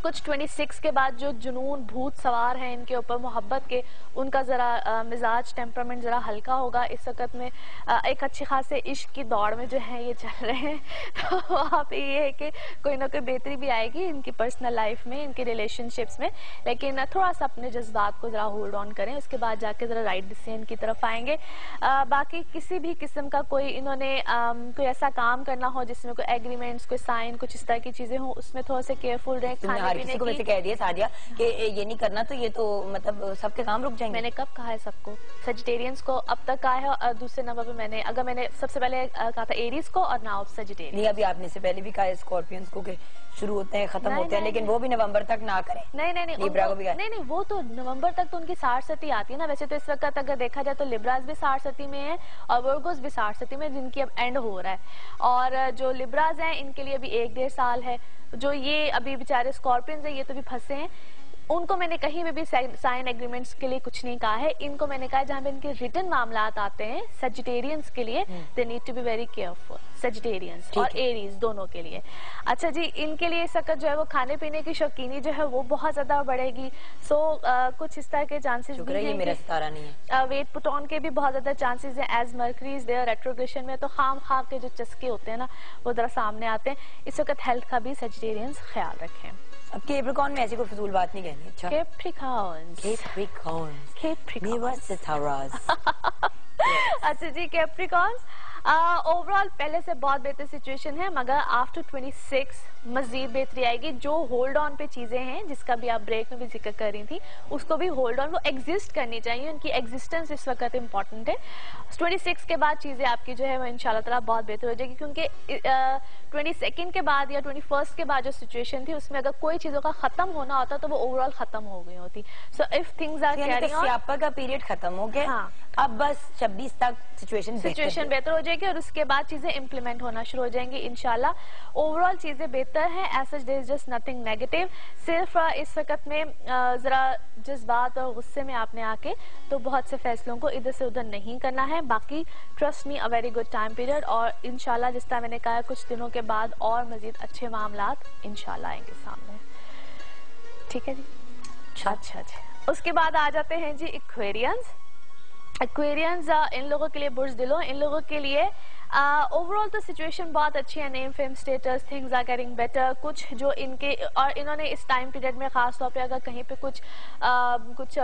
कुछ 26 के बाद जो जुनून भूत सवार हैं इनके ऊपर मोहब्बत के, उनका ज़रा मिजाज टेम्परामेंट ज़रा हल्का होगा इस वक्त में। एक अच्छी खासे इश्क की दौड़ में जो है ये चल रहे हैं, तो वहाँ पे ये है कि कोई ना कोई बेहतरी भी आएगी इनकी पर्सनल लाइफ में, इनकी रिलेशनशिप्स में, लेकिन थोड़ा सा अपने जज्बात को ज़रा होल्ड ऑन करें, उसके बाद जाके ज़रा राइट डिसीजन की तरफ आएंगे। बाकी किसी भी किस्म का कोई इन्होंने कोई ऐसा काम करना हो जिसमें कोई एग्रीमेंट्स, कोई साइन, कुछ इस तरह की चीज़ें हों, उसमें थोड़ा सा केयरफुल रहें। हर किसी को वैसे कह दिया सादिया कि ये नहीं करना तो ये तो मतलब सबके काम रुक जाएंगे। मैंने कब कहा है सबको? सजिटेरियंस को अब तक कहा है, और दूसरे नंबर पे मैंने सबसे पहले कहा था एरीज को, और नाउ सजिटेरियंस। नहीं, अभी आपने से पहले भी कहा है स्कॉर्पियंस को कि शुरू होते हैं खत्म होते हैं, लेकिन वो भी नवंबर तक ना करें। नहीं लिब्रा को भी नहीं, वो तो नवंबर तक तो उनकी 60 सती आती है ना। वैसे तो इस वक्त अगर देखा जाए तो लिब्रास भी 60 सती में है और वर्गोस भी 60 सती में, जिनकी अब एंड हो रहा है, और जो लिब्रास हैं इनके लिए अभी 1-1.5 साल है। जो ये अभी बेचारे स्कॉर्पियंस हैं ये तो भी फंसे हैं, उनको मैंने कहीं में भी साइन एग्रीमेंट्स के लिए कुछ नहीं कहा है। इनको मैंने कहा जहाँ पे इनके रिटन मामलात आते हैं सजिटेरियंस के लिए, they need to be very careful, Sagittarians और एरीज दोनों के लिए। अच्छा जी, इनके लिए सकत जो है वो खाने पीने की शौकीनी जो है वो बहुत ज्यादा बढ़ेगी। सो कुछ इस तरह के चांसेस भी हैं, मेरा सितारा नहीं है। वेट पुट ऑन के भी बहुत ज्यादा चांसेस हैं, as Mercury is there retrogression में, तो खाम खा के जो चस्के होते हैं ना वो जरा सामने आते हैं। इस वक्त हेल्थ का भी सजिटेरियंस ख्याल रखें। अब कैप्रिकॉर्न में ऐसी कोई फजूल बात नहीं कहनी। अच्छा, अच्छा जी, कैप्रिकॉर्न्स ओवरऑल पहले से बहुत बेहतर सिचुएशन है, मगर आफ्टर 26 मजीद बेहतरी आएगी। जो होल्ड ऑन पे चीजें हैं जिसका भी आप ब्रेक में भी जिक्र कर रही थी, उसको भी होल्ड ऑन, वो एग्जिस्ट करनी चाहिए, उनकी एग्जिस्टेंस इस वक्त इम्पोर्टेंट है। 26 के बाद चीजें आपकी जो है वो इंशाल्लाह ताला बहुत बेहतर हो जाएगी, क्योंकि 22 के बाद या 21 के बाद जो सिचुएशन थी उसमें अगर कोई चीजों का खत्म होना होता तो वो ओवरऑल खत्म हो गई होती। So if things are carrying on, स्यापा का पीरियड खत्म हो गया, हाँ, अब बस 26 तक सिचुएशन बेहतर हो जाएगी, और उसके बाद चीजें इम्प्लीमेंट होना शुरू हो जाएंगी इंशाल्लाह। ओवरऑल चीजें बेहतर हैं, as such there is just nothing negative. सिर्फ इस वक्त में जरा जज्बात और गुस्से में आपने आके तो बहुत से फैसलों को इधर से उधर नहीं करना है। बाकी trust me, a very good time period, और इंशाल्लाह जिस तरह मैंने कहा कुछ दिनों के बाद और मजीद अच्छे मामलात इंशाल्लाह आएंगे सामने। ठीक है जी, अच्छा जी। उसके बाद आ जाते हैं जी एक्वेरियंस। इन लोगों के लिए बुर्ज दिलो, इन लोगों के लिए ओवरऑल तो सिचुएशन बहुत अच्छी है, name fame status, things are getting better. कुछ जो इनके, और इन्होंने इस टाइम पीरियड में खास तौर पे अगर कहीं पे कुछ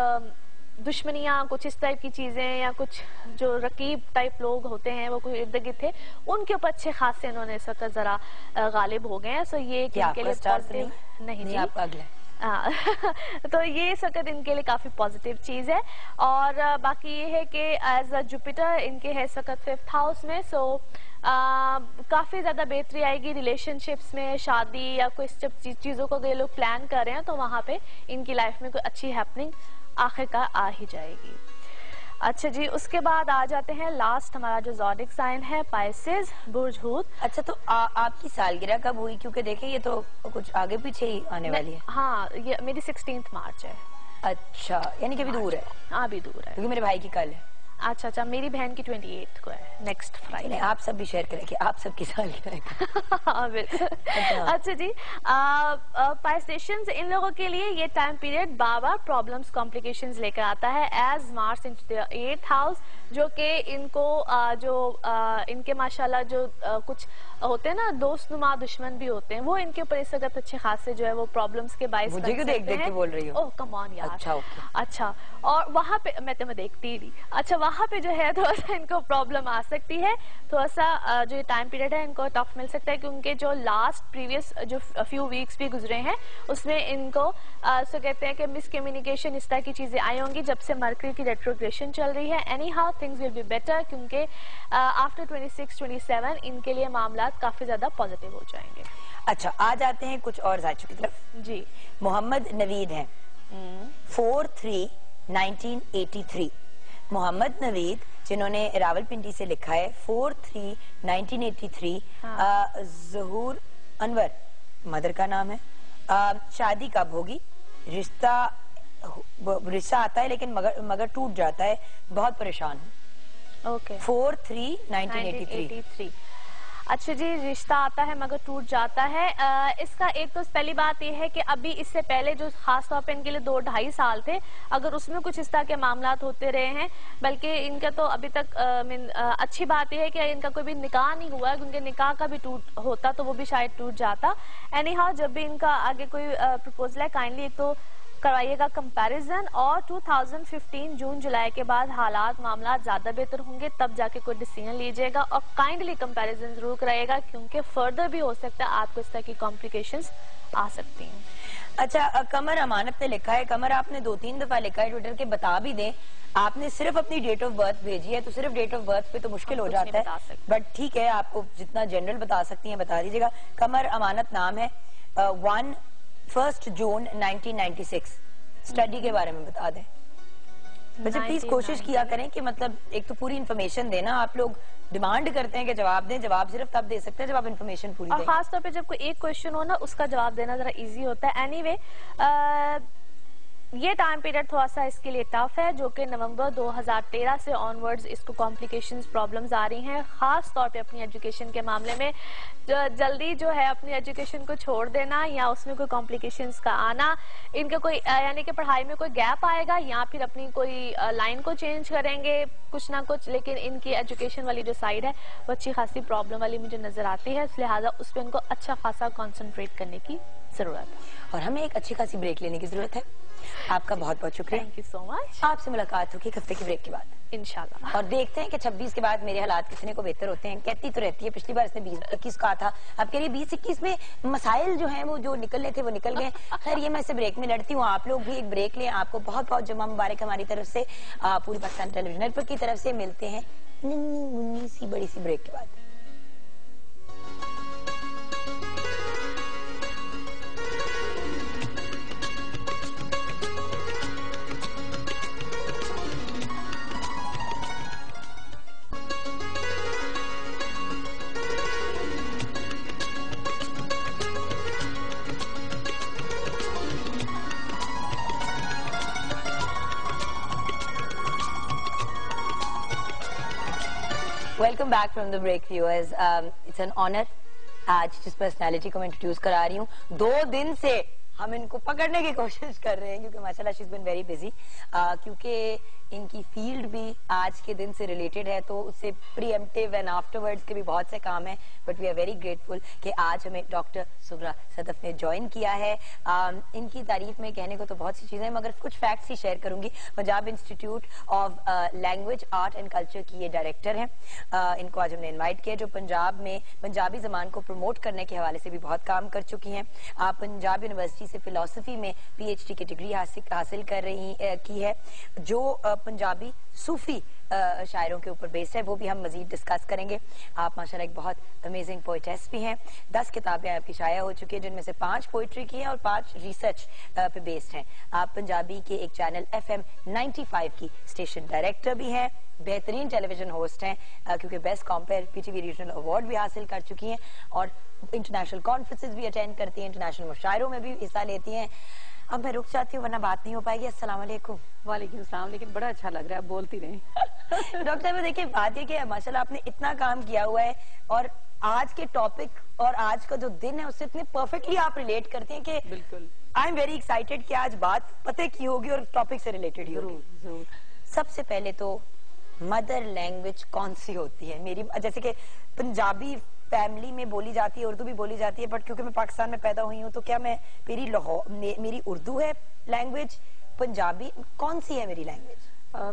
दुश्मनियाँ, कुछ इस टाइप की चीजें, या कुछ जो रकीब टाइप लोग होते हैं वो कोई इर्द गिर्द थे, उनके ऊपर अच्छे खासे इन्होंने इस वक्त जरा गालिब हो गए हैं। सो ये इनके लिए पॉजिटिव नहीं जी, आपका अगला तो ये इस वक्त इनके लिए काफी पॉजिटिव चीज है। और बाकी ये है कि एज अ जुपिटर इनके है इस वक्त 5th हाउस में, सो काफी ज्यादा बेहतरी आएगी रिलेशनशिप्स में, शादी या कोई चीजों को ये लोग प्लान कर रहे हैं तो वहां पे इनकी लाइफ में कोई अच्छी हैपनिंग आखिरकार आ ही जाएगी। अच्छा जी, उसके बाद आ जाते हैं लास्ट हमारा जो ज़ोडिक साइन है पाइसेस, बुर्ज हूत। अच्छा, तो आपकी सालगिरह कब हुई? क्योंकि देखें ये तो कुछ आगे पीछे ही आने वाली है। हाँ, ये मेरी 16 मार्च है। अच्छा, यानी कि अभी दूर है। हाँ, अभी दूर है, क्योंकि मेरे भाई की कल है। अच्छा, मेरी बहन की 28 को है, नेक्स्ट फ्राइडे। आप सब भी शेयर करें कि आप सबकी सालगिरह। अच्छा जी, पाइसेशंस इन लोगों के लिए ये टाइम पीरियड बार प्रॉब्लम्स, कॉम्प्लिकेशंस लेकर आता है, as Mars into the 8th house, जो कि इनको इनके माशाल्लाह जो कुछ होते हैं ना दोस्तनुमा दुश्मन भी होते हैं, वो इनके ऊपर इस वक्त अच्छे खासे जो है वो प्रॉब्लम्स के बायस मुझे क्यों देख के बोल रही हो? ओह कम ऑन यार। अच्छा, और वहाँ पे मैं तुम्हें देखती ही नहीं। अच्छा, वहाँ पे जो है थोड़ा सा इनको प्रॉब्लम आ सकती है, थोड़ा सा जो टाइम पीरियड है इनको टफ मिल सकता है, क्योंकि जो लास्ट प्रीवियस जो फ्यू वीक्स भी गुजरे हैं उसमें इनको सो कहते हैं कि मिसकम्युनिकेशन इस तरह की चीजें आई होंगी जब से मरकरी की रेट्रोग्रेशन चल रही है। Any how things will be better, क्योंकि आफ्टर 26-27 इनके लिए मामला काफी ज्यादा पॉजिटिव हो जाएंगे। अच्छा, आ जाते हैं कुछ और जायचों की तरफ जी। मोहम्मद नवीद हैं, 4/3/1983. मोहम्मद नवीद जिन्होंने रावलपिंडी से लिखा है 4/3/1983. ज़हूर अनवर मदर का नाम है. शादी कब होगी? रिश्ता आता है लेकिन मगर टूट जाता है, बहुत परेशान हूँ. ओके 4/3/1983. अच्छा जी, रिश्ता आता है मगर टूट जाता है. इसका एक तो पहली बात यह है कि अभी इससे पहले जो खास तौर पे इनके लिए 2-2.5 साल थे, अगर उसमें कुछ इस तरह के मामलात होते रहे हैं, बल्कि इनका तो अभी तक अच्छी बात यह है कि इनका कोई भी निकाह नहीं हुआ है. उनके निकाह का भी टूट होता तो वो भी शायद टूट जाता. एनी हाउ, जब भी इनका आगे कोई प्रपोजल है, काइंडली एक तो करवाइएगा कंपैरिजन, और 2015 जून जुलाई के बाद हालात मामला ज्यादा बेहतर होंगे, तब जाके कोई डिसीजन लीजिएगा. और काइंडली कंपैरिजन जरूर कराइएगा, क्योंकि फर्दर भी हो सकता है आपको इस तरह की कॉम्प्लिकेशंस आ सकती हैं. अच्छा, कमर अमानत ने लिखा है. कमर, आपने 2-3 दफा लिखा है ट्विटर के, बता भी दें. आपने सिर्फ अपनी डेट ऑफ बर्थ भेजी है, तो सिर्फ डेट ऑफ बर्थ पे तो मुश्किल हो जाता है, बट ठीक है, आपको जितना जनरल बता सकती हैं बता दीजिएगा. कमर अमानत नाम है. 1 जून 1996. स्टडी के बारे में बता दें. बच्चे प्लीज कोशिश किया करें कि मतलब एक तो पूरी इन्फॉर्मेशन देना. आप लोग डिमांड करते हैं कि जवाब दें, जवाब सिर्फ तब दे सकते हैं जब आप इन्फॉर्मेशन पूरी दें. और खास तौर पे जब कोई एक क्वेश्चन हो ना, उसका जवाब देना जरा इजी होता है. एनीवे, ये टाइम पीरियड थोड़ा सा इसके लिए टफ है, जो कि नवंबर 2013 से ऑनवर्ड्स इसको कॉम्प्लिकेशंस प्रॉब्लम्स आ रही हैं, खास तौर पे अपनी एजुकेशन के मामले में. जल्दी जो है अपनी एजुकेशन को छोड़ देना या उसमें कोई कॉम्प्लिकेशंस का आना, इनका कोई यानी कि पढ़ाई में कोई गैप आएगा या फिर अपनी कोई लाइन को चेंज करेंगे कुछ ना कुछ, लेकिन इनकी एजुकेशन वाली जो साइड है वो अच्छी खासी प्रॉब्लम वाली मुझे नजर आती है. लिहाजा उस पर इनको अच्छा खासा कॉन्सेंट्रेट करने की जरूरत है. और हमें एक अच्छी खासी ब्रेक लेने की जरूरत है. आपका बहुत बहुत शुक्रिया. Thank you so much. आपसे मुलाकात होगी एक हफ्ते की ब्रेक के बाद इंशाल्लाह. और देखते हैं कि 26 के बाद मेरे हालात कितने को बेहतर होते हैं. कहती तो रहती है, पिछली बार इसने 20-21 कहा था, अब कह रही 20-21 में मसाइल जो हैं वो जो निकलने थे वो निकल गए. खैर, ये मैं इसे ब्रेक में लड़ती हूँ. आप लोग भी एक ब्रेक लें. आपको बहुत बहुत जुम्मा मुबारक हमारी तरफ से, पूरी पाकिस्तान टेलीविजन नेटवर्क की तरफ से. मिलते हैं नन्ही मुन्नी सी बड़ी सी ब्रेक के बाद. Welcome back from the break viewers. It's an honour. आज जिस पर्सनालिटी को मैं इंट्रोड्यूस करा रही हूँ, 2 दिन से हम इनको पकड़ने की कोशिश कर रहे हैं, क्योंकि माशाल्लाह she is been very busy, क्योंकि इनकी फील्ड भी आज के दिन से रिलेटेड है, तो उससे प्रीएम्प्टिव एंड आफ्टरवर्ड्स के भी बहुत से काम है. But we are very grateful कि आज हमें डॉक्टर सुगरा सदफ ने ज्वाइन किया है. इनकी तारीफ में कहने को तो बहुत सी चीजें हैं, मगर कुछ फैक्ट्स ही शेयर करूंगी. Punjab institute of language, art and culture की ये डायरेक्टर हैं. इनको आज हमने इन्वाइट किया, जो पंजाब में पंजाबी जबान को प्रमोट करने के हवाले से भी बहुत काम कर चुकी हैं. आप पंजाब यूनिवर्सिटी से फिलोसफी में PhD की डिग्री हासिल कर रही की है, जो पंजाबी सूफी शायरों के ऊपर बेस्ड है. वो भी हम मजीद डिस्कस करेंगे. आप माशाल्लाह एक बहुत अमेजिंग पोइटेस भी हैं. 10 किताबें आपकी शाया हो चुकी है, जिनमें से 5 पोइट्री की हैं और 5 रिसर्च पे बेस्ड हैं. आप पंजाबी के एक चैनल FM 95 की स्टेशन डायरेक्टर भी हैं. बेहतरीन टेलीविजन होस्ट हैं, क्योंकि best compare PTV regional award भी हासिल कर चुकी हैं, और इंटरनेशनल कॉन्फ्रेंसेस भी अटेंड करती हैं, इंटरनेशनल मुशायरों में भी हिस्सा लेती हैं. अब मैं रुक जाती हूँ वरना बात नहीं हो पाएगी. अस्सलाम वालेकुम. वालेकुम सलाम. लेकिन बड़ा अच्छा लग रहा है, बोलती रहे. डॉक्टर साहब, देखिए बात ये कि माशाल्लाह आपने इतना काम किया हुआ है, और आज के टॉपिक और आज का जो दिन है उससे इतने परफेक्टली आप रिलेट करते हैं कि बिल्कुल आई एम वेरी एक्साइटेड कि आज बात पते की होगी और टॉपिक से रिलेटेड ही होगी. जरूर. सबसे पहले तो मदर लैंग्वेज कौन सी होती है? मेरी जैसे कि पंजाबी फैमिली में बोली जाती है, उर्दू भी बोली जाती है, बट क्योंकि मैं पाकिस्तान में पैदा हुई हूँ, तो क्या मैं मेरी उर्दू है लैंग्वेज, पंजाबी कौन सी है मेरी लैंग्वेज?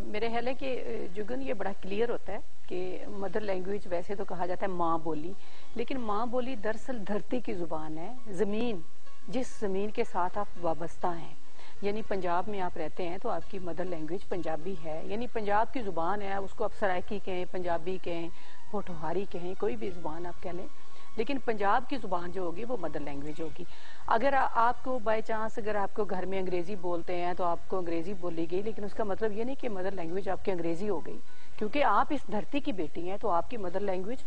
मेरे ख्याल है कि जुगन ये बड़ा क्लियर होता है कि मदर लैंग्वेज वैसे तो कहा जाता है माँ बोली, लेकिन माँ बोली दरअसल धरती की जुबान है. जमीन, जिस जमीन के साथ आप वाबस्ता हैं, यानी पंजाब में आप रहते हैं तो आपकी मदर लैंग्वेज पंजाबी है, यानी पंजाब की जुबान है. उसको आप सराइकी कहें, पंजाबी कहें, पोठोहारी कहें, कोई भी जुबान आप कह लें, لیکن پنجاب کی زبان جو ہوگی وہ مدر لینگویج ہوگی. اگر آپ کو بائی چانس اگر آپ کو گھر میں انگریزی بولتے ہیں تو آپ کو انگریزی بولی گئی، لیکن اس کا مطلب یہ نہیں کہ مدر لینگویج آپ کی انگریزی ہو گئی، کیونکہ آپ اس دھرتی کی بیٹی ہیں تو آپ کی مدر لینگویج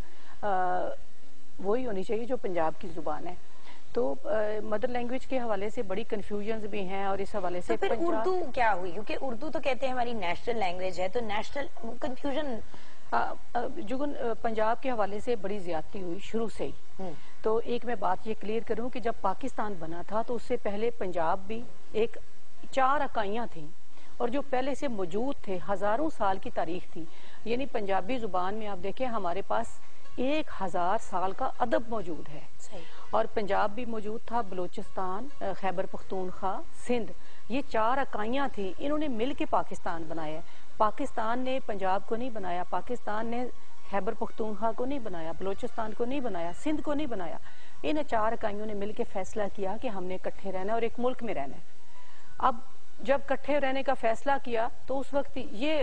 وہی ہونی چاہیے جو پنجاب کی زبان ہے. تو مدر لینگویج کے حوالے سے بڑی کنفیوژنز بھی ہیں، اور اس حوالے سے پھر اردو کیا ہوئی؟ کیونکہ اردو تو کہتے ہیں ہماری نیشنل لینگویج ہے، تو نیشنل کنفیوژن جگن پنجاب کے حوالے سے بڑی زیادتی ہوئی شروع سے ہی. تو ایک میں بات یہ کلیئر کروں کہ جب پاکستان بنا تھا تو اس سے پہلے پنجاب بھی ایک 4 اکائیاں تھیں، اور جو پہلے سے موجود تھے، ہزاروں سال کی تاریخ تھی. یعنی پنجابی زبان میں آپ دیکھیں ہمارے پاس 1000 سال کا ادب موجود ہے. اور پنجاب بھی موجود تھا، بلوچستان، خیبر پختونخوا، سندھ، یہ 4 اکائیاں تھیں. انہوں نے مل کے پاکستان بنایا. پاکستان نے پنجاب کو نہیں بنایا، پاکستان نے خیبر پختونخوا کو نہیں بنایا، بلوچستان کو نہیں بنایا، سندھ کو نہیں بنایا. ان 4 اکائیوں نے مل کے فیصلہ کیا کہ ہم نے اکٹھے رہنا ہے اور ایک ملک میں رہنا ہے. اب جب اکٹھے رہنے کا فیصلہ کیا تو اس وقت یہ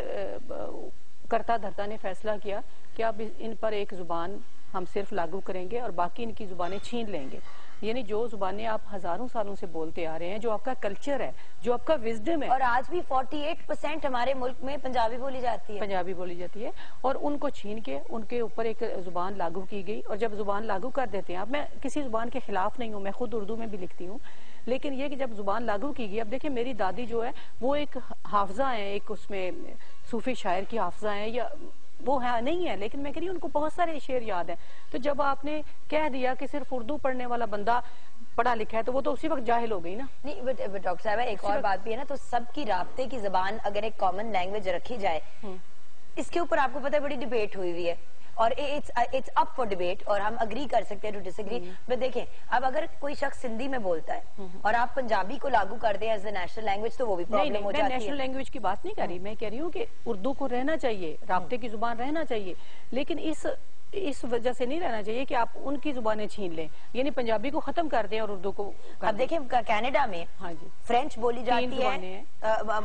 کرتا دھرتا نے فیصلہ کیا کہ اب ان پر ایک زبان ہم صرف لاگو کریں گے اور باقی ان کی زبانیں چھین لیں گے. یعنی جو زبانیں آپ ہزاروں سالوں سے بولتے آ رہے ہیں، جو آپ کا کلچر ہے، جو آپ کا وزڈم ہے. اور آج بھی 48% ہمارے ملک میں پنجابی بولی جاتی ہے. پنجابی بولی جاتی ہے، اور ان کو چھین کے ان کے اوپر ایک زبان لاگو کی گئی. اور جب زبان لاگو کر دیتے ہیں، اب میں کسی زبان کے خلاف نہیں ہوں، میں خود اردو میں بھی لکھتی ہوں، لیکن یہ کہ جب زبان لاگو کی گئی، اب دیکھیں میری دادی جو ہے وہ ایک حافظہ ہیں، ایک اس میں صوفی شاعر کی حافظہ ہیں، یا وہ نہیں ہے، لیکن میں کہہ رہی ہوں ان کو بہت سارے شعر یاد ہیں. تو جب آپ نے کہہ دیا کہ صرف اردو پڑھنے والا بندہ پڑھا لکھا ہے تو وہ تو اسی وقت جاہل ہو گئی نا. نہیں ڈاکٹر صاحب ایک اور بات بھی ہے نا، تو سب کی رابطے کی زبان اگر ایک کامن لینگویج رکھی جائے، اس کے اوپر آپ کو پتہ ہے بڑی ڈیبیٹ ہوئی ہے، اور اٹس اپ فار ڈیبیٹ، اور ہم اگری کر سکتے ہیں ٹو ڈس ایگری. بٹ دیکھیں اب اگر کوئی شخص سندھی میں بولتا ہے اور آپ پنجابی کو لاگو کر دیں ایز اے نیشنل لینگویج تو وہ بھی پرابلم ہو جاتی ہے. میں نیشنل لینگویج کی بات نہیں کر رہی، میں کہہ رہی ہوں کہ اردو کو رہنا چاہیے، رابطے کی زبان رہنا چاہیے، لیکن اس وجہ سے نہیں رہنا چاہیے کہ آپ ان کی زبانیں چھین لیں، یعنی پنجابی کو ختم کر دیں اور اردو کو. اب دیکھیں کینیڈا میں فرینچ بولی جاتی ہے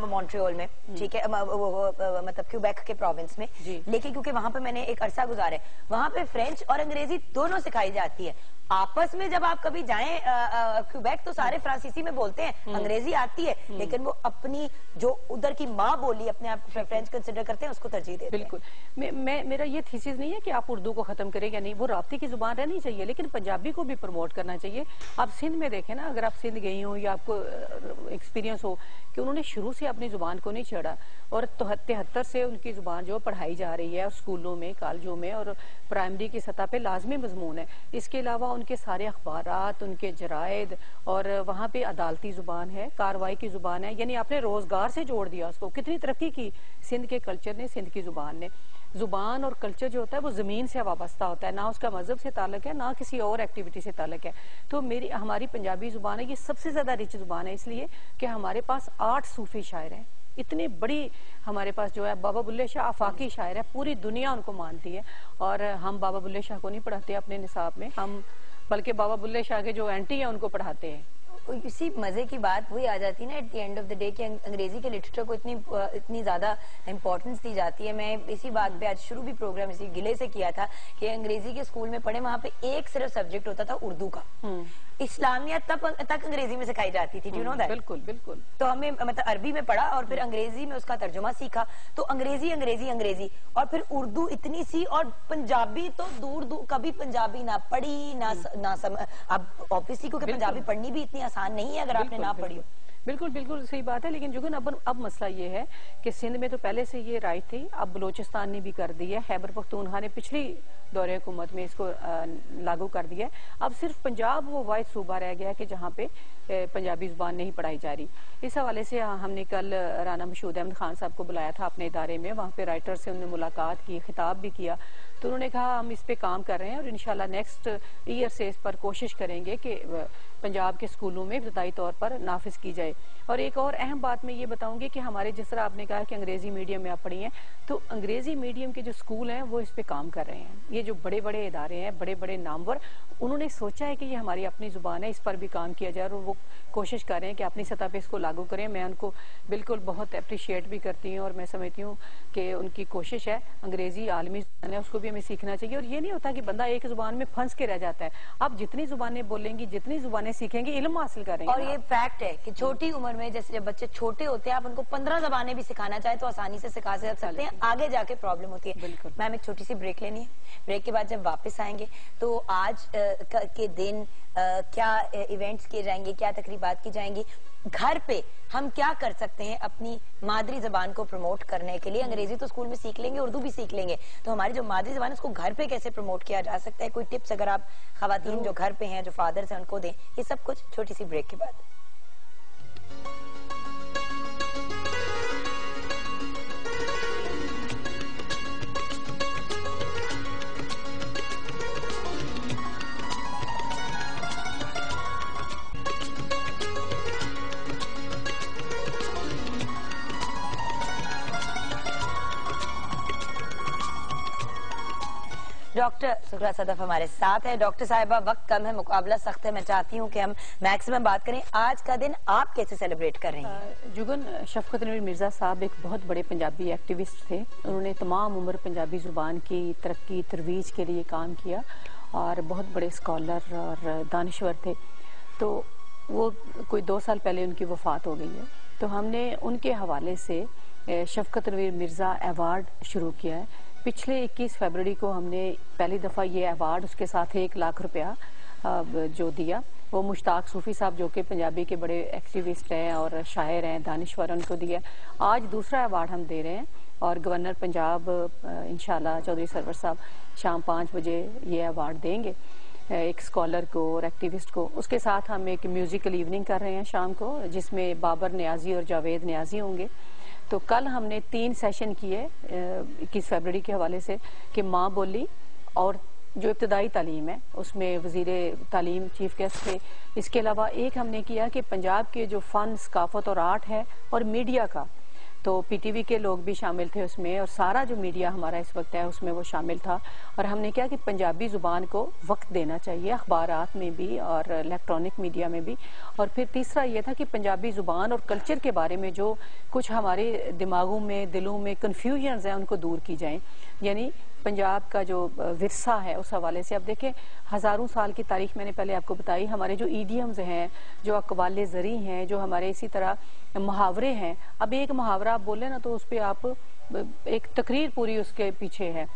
مونٹریول میں، ٹھیک ہے، مطلب کیوبیک کے پروونس میں، لیکن کیونکہ وہاں پہ میں نے ایک عرصہ گزارا ہے، وہاں پہ فرینچ اور انگریزی دونوں سکھائی جاتی ہے. آپس میں جب آپ کبھی جائیں کیوبیک تو سارے فرانسیسی میں بولتے ہیں، انگریزی آتی ہے، لیکن وہ اپنی جو ادھر کی ماں بولی اپنے آپ کو فرینچ کنسیڈر کرتے ہیں، اس کو ترجیح دیتے ہیں. بالکل، میرا یہ تھیسس نہیں ہے کہ آپ اردو کو ختم کریں یا نہیں، وہ رابطے کی زبان رہنی چاہیے، لیکن پنجابی کو بھی پروموٹ کرنا چاہیے. آپ سندھ میں دیکھیں نا، اگر آپ سندھ گئی ہوں یا آپ کو ایکسپیرینس ہو کہ انہوں نے شروع سے اپنی زبان کو نہیں چھیڑا، اور 73 سے ان کی زبان جو پڑھائی جا رہی ہے اسکولوں میں، کالجوں میں، اور پرائمری کی سطح پہ لازمی مضمون ہے. اس کے علاوہ ان کے سارے اخبارات، ان کے جرائد، اور وہاں پہ عدالتی زبان ہے، کاروائی کی زبان ہے. یعنی آپ نے روزگار سے جوڑ دیا اس کو. کتنی ترقی کی سندھ کے کلچر نے، سندھ کی زبان نے. زبان اور کلچر جو ہوتا ہے وہ زمین سے وابستہ ہوتا ہے، نہ اس کا مذہب سے تعلق ہے، نہ کسی اور ایکٹیویٹی سے تعلق ہے. تو ہماری پنجابی زبان ہے، یہ سب سے زیادہ رچ زبان ہے، اس لیے کہ ہمارے پاس 8 صوفی شاعر ہیں. اتنی بڑی ہمارے پاس جو ہے بابا بلے شاہ آفاقی شاعر ہے، پوری دنیا ان کو مانتی ہے، اور ہم بابا بلے شاہ کو نہیں پڑھاتے اپنے نصاب میں، ہم بلکہ بابا بلے شاہ کے جو اینٹی ہیں ان کو پڑھاتے ہیں. اسی مزے کی بات وہی آ جاتی ہے نا at the end of the day کہ انگریزی کے لٹریچر کو اتنی زیادہ امپورٹنس دی جاتی ہے. میں اسی بات پہ آج شروع بھی پروگرام اسی گلے سے کیا تھا کہ انگریزی کے اسکول میں پڑھے، وہاں پہ ایک صرف سبجیکٹ ہوتا تھا اردو کا. اسلامیات تک انگریزی میں سکھائی جاتی تھی. بالکل بالکل. تو ہمیں مطلب عربی میں پڑھا اور پھر انگریزی میں اس کا ترجمہ سیکھا، تو انگریزی انگریزی انگریزی، اور پھر اردو اتنی سی، اور پنجابی تو دور کبھی پنجابی نہ پڑھی نہ اب آبویسلی کیونکہ پنجابی پڑھنی بھی اتنی آسان نہیں ہے اگر آپ نے نہ پڑھی ہو. بالکل بالکل صحیح بات ہے. لیکن جگن اب مسئلہ یہ ہے کہ سندھ میں تو پہلے سے یہ رائٹ تھی، اب بلوچستان نے بھی کر دی ہے، خیبر پختونخوا نے پچھلی دور حکومت میں اس کو لاگو کر دیا ہے. اب صرف پنجاب وہ واحد صوبہ رہ گیا کہ جہاں پہ پنجابی زبان نہیں پڑھائی جا رہی. اس حوالے سے ہم نے کل رانا مشہود احمد خان صاحب کو بلایا تھا اپنے ادارے میں، وہاں پہ رائٹر سے انہوں نے ملاقات کی، خطاب بھی کیا. تو انہوں نے کہا ہم اس پہ کام کر رہے ہیں اور انشاءاللہ نیکسٹ ایئر سے اس پر کوشش کریں گے کہ پنجاب کے اسکولوں میں ابتدائی طور پر نافذ کی جائے. اور ایک اور اہم بات میں یہ بتاؤں گی کہ ہمارے جس طرح آپ نے کہا کہ انگریزی میڈیم میں آپ پڑھی ہیں، تو انگریزی میڈیم کے جو اسکول ہیں وہ اس پہ کام کر رہے ہیں. یہ جو بڑے بڑے ادارے ہیں، بڑے بڑے نامور، انہوں نے سوچا ہے کہ یہ ہماری اپنی زبان ہے، اس پر بھی کام کیا جائے، اور وہ کوشش کر رہے ہیں کہ اپنی سطح پہ اس کو لاگو کریں. میں ان کو بالکل بہت اپریشیٹ بھی کرتی ہوں، اور میں سمجھتی ہوں کہ ان کی کوشش ہے انگریزی عالمی زبان ہے اس کو بھی भी हमें सीखना चाहिए। और ये नहीं होता कि बंदा एक जुबान में फंस के रह जाता है। आप जितनी जुबानें बोलेंगी, जितनी जुबानें सीखेंगे, इल्म हासिल करेंगे। और ये फैक्ट है कि छोटी उम्र में जैसे जब बच्चे छोटे होते हैं, आप उनको 15 जबानें भी सिखाना चाहे तो आसानी से सिखा सकते हैं, आगे जाके प्रॉब्लम होती है। बिल्कुल। मैम एक छोटी सी ब्रेक लेनी है, ब्रेक के बाद जब वापस आएंगे तो आज के दिन क्या इवेंट्स किए जाएंगे, क्या तकरीबात की जाएंगी, घर पे हम क्या कर सकते हैं अपनी मादरी जबान को प्रमोट करने के लिए। अंग्रेजी तो स्कूल में सीख लेंगे, उर्दू भी सीख लेंगे, तो हमारी जो मादरी जबान है उसको घर पे कैसे प्रमोट किया जा सकता है, कोई टिप्स अगर आप खवातीन जो घर पे हैं, जो फादर्स हैं, उनको दें। ये सब कुछ छोटी सी ब्रेक के बाद। डॉक्टर सुखरा सदफ हमारे साथ है। डॉक्टर साहिबा, वक्त कम है, मुकाबला सख्त है, मैं चाहती हूँ कि हम मैक्सिमम बात करें। आज का दिन आप कैसे सेलिब्रेट कर रही हैं? जुगन, शफकत नवीर मिर्जा साहब एक बहुत बड़े पंजाबी एक्टिविस्ट थे। उन्होंने तमाम उम्र पंजाबी जुबान की तरक्की तरवीज के लिए काम किया और बहुत बड़े स्कॉलर और दानिश्वर थे। तो वो कोई 2 साल पहले उनकी वफात हो गई है, तो हमने उनके हवाले से शफकत नवीर मिर्जा अवार्ड शुरू किया है। पिछले 21 फरवरी को हमने पहली दफ़ा ये अवार्ड, उसके साथ 1 लाख रुपया जो दिया, वो मुश्ताक सूफी साहब जो कि पंजाबी के बड़े एक्टिविस्ट हैं और शायर हैं, दानिश्वर, उनको दिया। आज दूसरा अवार्ड हम दे रहे हैं और गवर्नर पंजाब इंशाल्लाह चौधरी सरवर साहब शाम 5 बजे ये अवार्ड देंगे एक स्कॉलर को और एक्टिविस्ट को। उसके साथ हम एक म्यूजिकल इवनिंग कर रहे हैं शाम को, जिसमें बाबर न्याजी और जावेद न्याजी होंगे। तो कल हमने 3 सेशन किए 21 फरवरी के हवाले से कि माँ बोली और जो इब्तदाई तालीम है उसमें वजीर तालीम चीफ गेस्ट थे। इसके अलावा एक हमने किया कि पंजाब के जो फ़न, सकाफत और आर्ट है और मीडिया का, तो पीटीवी के लोग भी शामिल थे उसमें और सारा जो मीडिया हमारा इस वक्त है उसमें वो शामिल था। और हमने क्या कि पंजाबी ज़ुबान को वक्त देना चाहिए अखबारात में भी और इलेक्ट्रॉनिक मीडिया में भी। और फिर तीसरा ये था कि पंजाबी ज़ुबान और कल्चर के बारे में जो कुछ हमारे दिमागों में, दिलों में कन्फ्यूजन्स हैं उनको दूर की जाएँ। यानी पंजाब का जो विरसा है उस हवाले से अब देखें, हज़ारों साल की तारीख मैंने पहले आपको बताई। हमारे जो ईडियम्स हैं, जो अकवाले ज़री हैं, जो हमारे इसी तरह मुहावरे हैं। अब एक मुहावरा आप बोले ना तो उस पर आप एक तकरीर पूरी उसके पीछे है।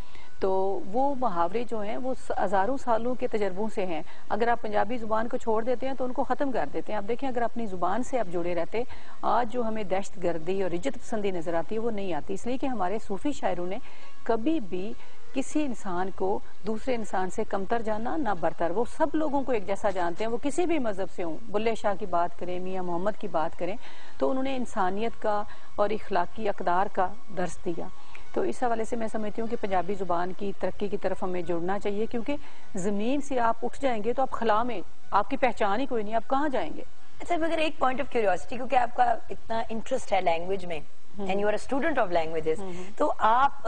तो वो मुहावरे जो हैं वो हज़ारों सालों के तजर्बों से हैं। अगर आप पंजाबी ज़ुबान को छोड़ देते हैं तो उनको ख़त्म कर देते हैं। आप देखें, अगर अपनी ज़ुबान से आप जुड़े रहते, आज जो हमें दहशत गर्दी और इज्जत पसंदी नज़र आती है वो नहीं आती। इसलिए कि हमारे सूफ़ी शायरों ने कभी भी किसी इंसान को दूसरे इंसान से कमतर जाना ना बरतर, वो सब लोगों को एक जैसा जानते हैं, वो किसी भी मजहब से हों। बुल्ले शाह की बात करें, मियाँ मोहम्मद की बात करें, तो उन्होंने इंसानियत का और इखलाकी अक़दार का दर्स दिया। तो इस हवाले से मैं समझती हूँ कि पंजाबी ज़ुबान की तरक्की की तरफ हमें जुड़ना चाहिए, क्योंकि ज़मीन से आप उठ जाएंगे तो आप खला में आपकी पहचान ही कोई नहीं, आप कहाँ जाएंगे। अच्छा, मगर एक पॉइंट ऑफ क्यूरियोसिटी, क्योंकि आपका इतना इंटरेस्ट है लैंग्वेज में and you are a student of languages, तो आप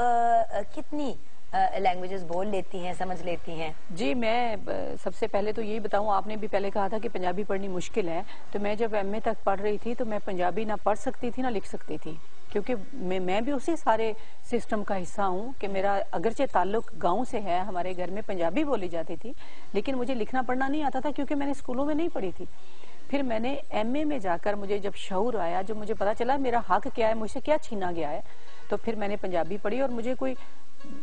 कितनी लैंग्वेजेस बोल लेती हैं, समझ लेती हैं? जी, मैं सबसे पहले तो यही बताऊं, आपने भी पहले कहा था कि पंजाबी पढ़नी मुश्किल है। तो मैं जब एमए तक पढ़ रही थी तो मैं पंजाबी ना पढ़ सकती थी ना लिख सकती थी, क्योंकि मैं भी उसी सारे सिस्टम का हिस्सा हूं कि मेरा अगरचे ताल्लुक गांव से है, हमारे घर में पंजाबी बोली जाती थी, लेकिन मुझे लिखना पढ़ना नहीं आता था क्योंकि मैंने स्कूलों में नहीं पढ़ी थी। फिर मैंने एमए में जाकर मुझे जब शऊर आया, जब मुझे पता चला मेरा हक क्या है, मुझसे क्या छीना गया है, तो फिर मैंने पंजाबी पढ़ी और मुझे कोई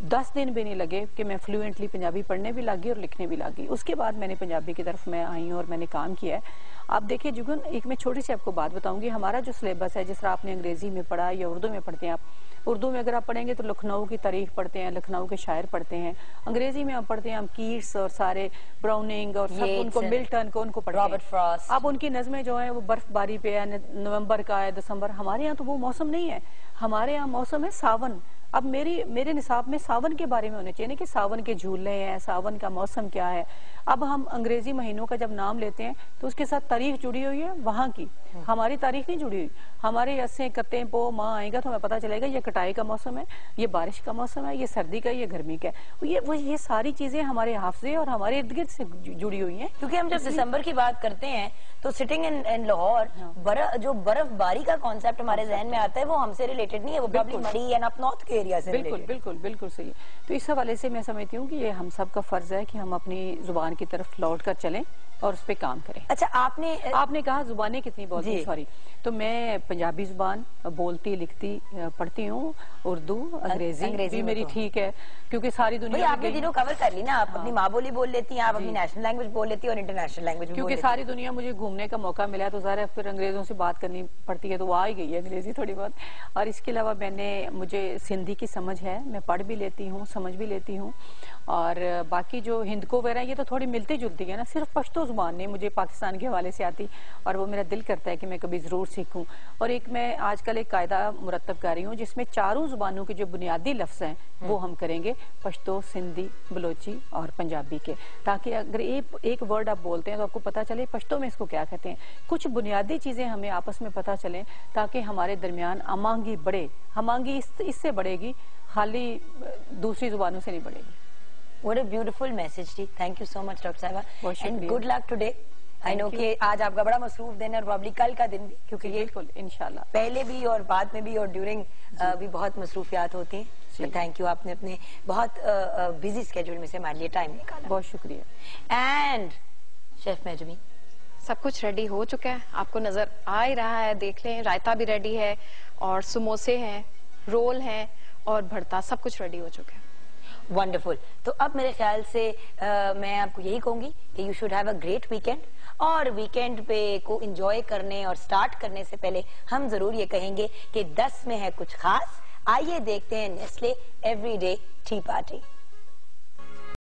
10 दिन भी नहीं लगे कि मैं फ्लुएंटली पंजाबी पढ़ने भी लगी और लिखने भी लगी। उसके बाद मैंने पंजाबी की तरफ मैं आई हूँ और मैंने काम किया है। आप देखिए जुगन, एक मैं छोटी सी आपको बात बताऊंगी। हमारा जो सिलेबस है, जिस तरह आपने अंग्रेजी में पढ़ा या उर्दू में पढ़ते हैं, आप उर्दू में अगर आप पढ़ेंगे तो लखनऊ की तारीख पढ़ते हैं, लखनऊ के शायर पढ़ते हैं। अंग्रेजी में आप पढ़ते हैं हम कीट्स और सारे ब्राउनिंग और सब उनको, मिल्टन को उनको पढ़ते हैं, रॉबर्ट फ्रॉस्ट। अब उनकी नज़में जो है वो बर्फबारी पे है, नवंबर का है, दिसंबर। हमारे यहाँ तो वो मौसम नहीं है, हमारे यहाँ मौसम है सावन। अब मेरे निसाब में सावन के बारे में होने चाहिए, कि सावन के झूले हैं, सावन का मौसम क्या है। अब हम अंग्रेजी महीनों का जब नाम लेते हैं तो उसके साथ तारीख जुड़ी हुई है वहाँ की, हमारी तारीख नहीं जुड़ी हुई। हमारे अस्से कत्ते पो माँ आएगा तो हमें पता चलेगा ये कटाई का मौसम है, ये बारिश का मौसम है, ये सर्दी का, ये गर्मी का है। ये सारी चीजें हमारे हाफजे और हमारे इर्द गिर्द से जुड़ी हुई हैं। क्योंकि हम जब दिसंबर की बात करते हैं तो सिटिंग इन लाहौर, जो बर्फबारी का कॉन्सेप्ट हमारे जहन में आता है वो हमसे रिलेटेड नहीं है, वो प्रॉब्लम मरी या नॉर्थ के ایریا سے بالکل بالکل بالکل صحیح. تو اس حوالے سے میں سمجھتی ہوں کہ یہ ہم سب کا فرض ہے کہ ہم اپنی زبان کی طرف لوٹ کر چلیں اور اس پہ کام کریں. اچھا آپ نے کہا زبانیں کتنی بولتی ہیں, سوری, تو میں پنجابی زبان بولتی, لکھتی, پڑھتی ہوں, اردو, انگریزی بھی میری ٹھیک ہے, کیونکہ ساری دنیا آپ نے تینوں کور کر لی نا, آپ اپنی ماں بولی بول لیتی ہیں, آپ اپنی نیشنل لینگویج بول لیتی ہیں اور انٹرنیشنل لینگویج بھی بول لیتی ہیں. کیونکہ ساری دنیا مجھے گھومنے کا موقع ملا تو ظاہر ہے پھر انگریزوں سے بات کرنی پڑتی ہے, تو وہ آ ہی گئی ہے انگریزی تھوڑی بہت. اور اس کے علاوہ مجھے سندھی کی سمجھ ہے, میں پڑھ بھی لیتی ہوں, سمجھ بھی لیتی ہوں. اور باقی جو ہندکو وغیرہ یہ تو تھوڑی ملتی جلتی ہے نا, صرف پشتو زبان نہیں مجھے پاکستان کے حوالے سے آتی, اور وہ میرا دل کرتا ہے کہ میں کبھی ضرور سیکھوں. اور میں آج کل ایک قاعدہ مرتب کر رہی ہوں جس میں چاروں زبانوں کے جو بنیادی لفظ ہیں وہ ہم کریں گے, پشتو, سندھی, بلوچی اور پنجابی کے, تاکہ اگر ایک ورڈ آپ بولتے ہیں تو آپ کو پتا چلے پشتو میں اس کو کیا کہتے ہیں. کچھ بنیادی چیزیں ہمیں آپس میں پتا چلیں تاکہ ہمارے درمیان ہمانگی بڑھے. ہمانگی اس سے بڑھے گی, خالی دوسری زبانوں سے نہیں بڑھے گی. What a beautiful message تھی. Thank you so much Dr. Sahiba and good luck today. I know کہ آج آپ کا بڑا مصروف دن ہے اور probably کل کا دن بھی, کیونکہ یہ بالکل انشاءاللہ پہلے بھی اور بعد میں بھی اور ڈیورنگ بھی بہت مصروفیات ہوتی ہیں. تھینک یو, آپ نے اپنے بہت بزی اسکیڈول میں سے ہمارے لیے ٹائم نکالا. بہت شکریہ. اینڈ شیف مہجبین, سب کچھ ریڈی ہو چکا ہے, آپ کو نظر آ ہی رہا ہے, دیکھ لیں, رائتا بھی ریڈی ہے اور سموسے ہیں, رول ہیں اور بھرتا, سب کچھ ریڈی ہو چکا ہے. ونڈرفل. تو اب میرے خیال سے میں آپ کو یہی کہوں گی کہ you should have a great weekend, اور ویکینڈ پہ کو انجوائے کرنے اور سٹارٹ کرنے سے پہلے ہم ضرور یہ کہیں گے کہ 10 میں ہے کچھ خاص. آئیے دیکھتے ہیں Nestle every day T party.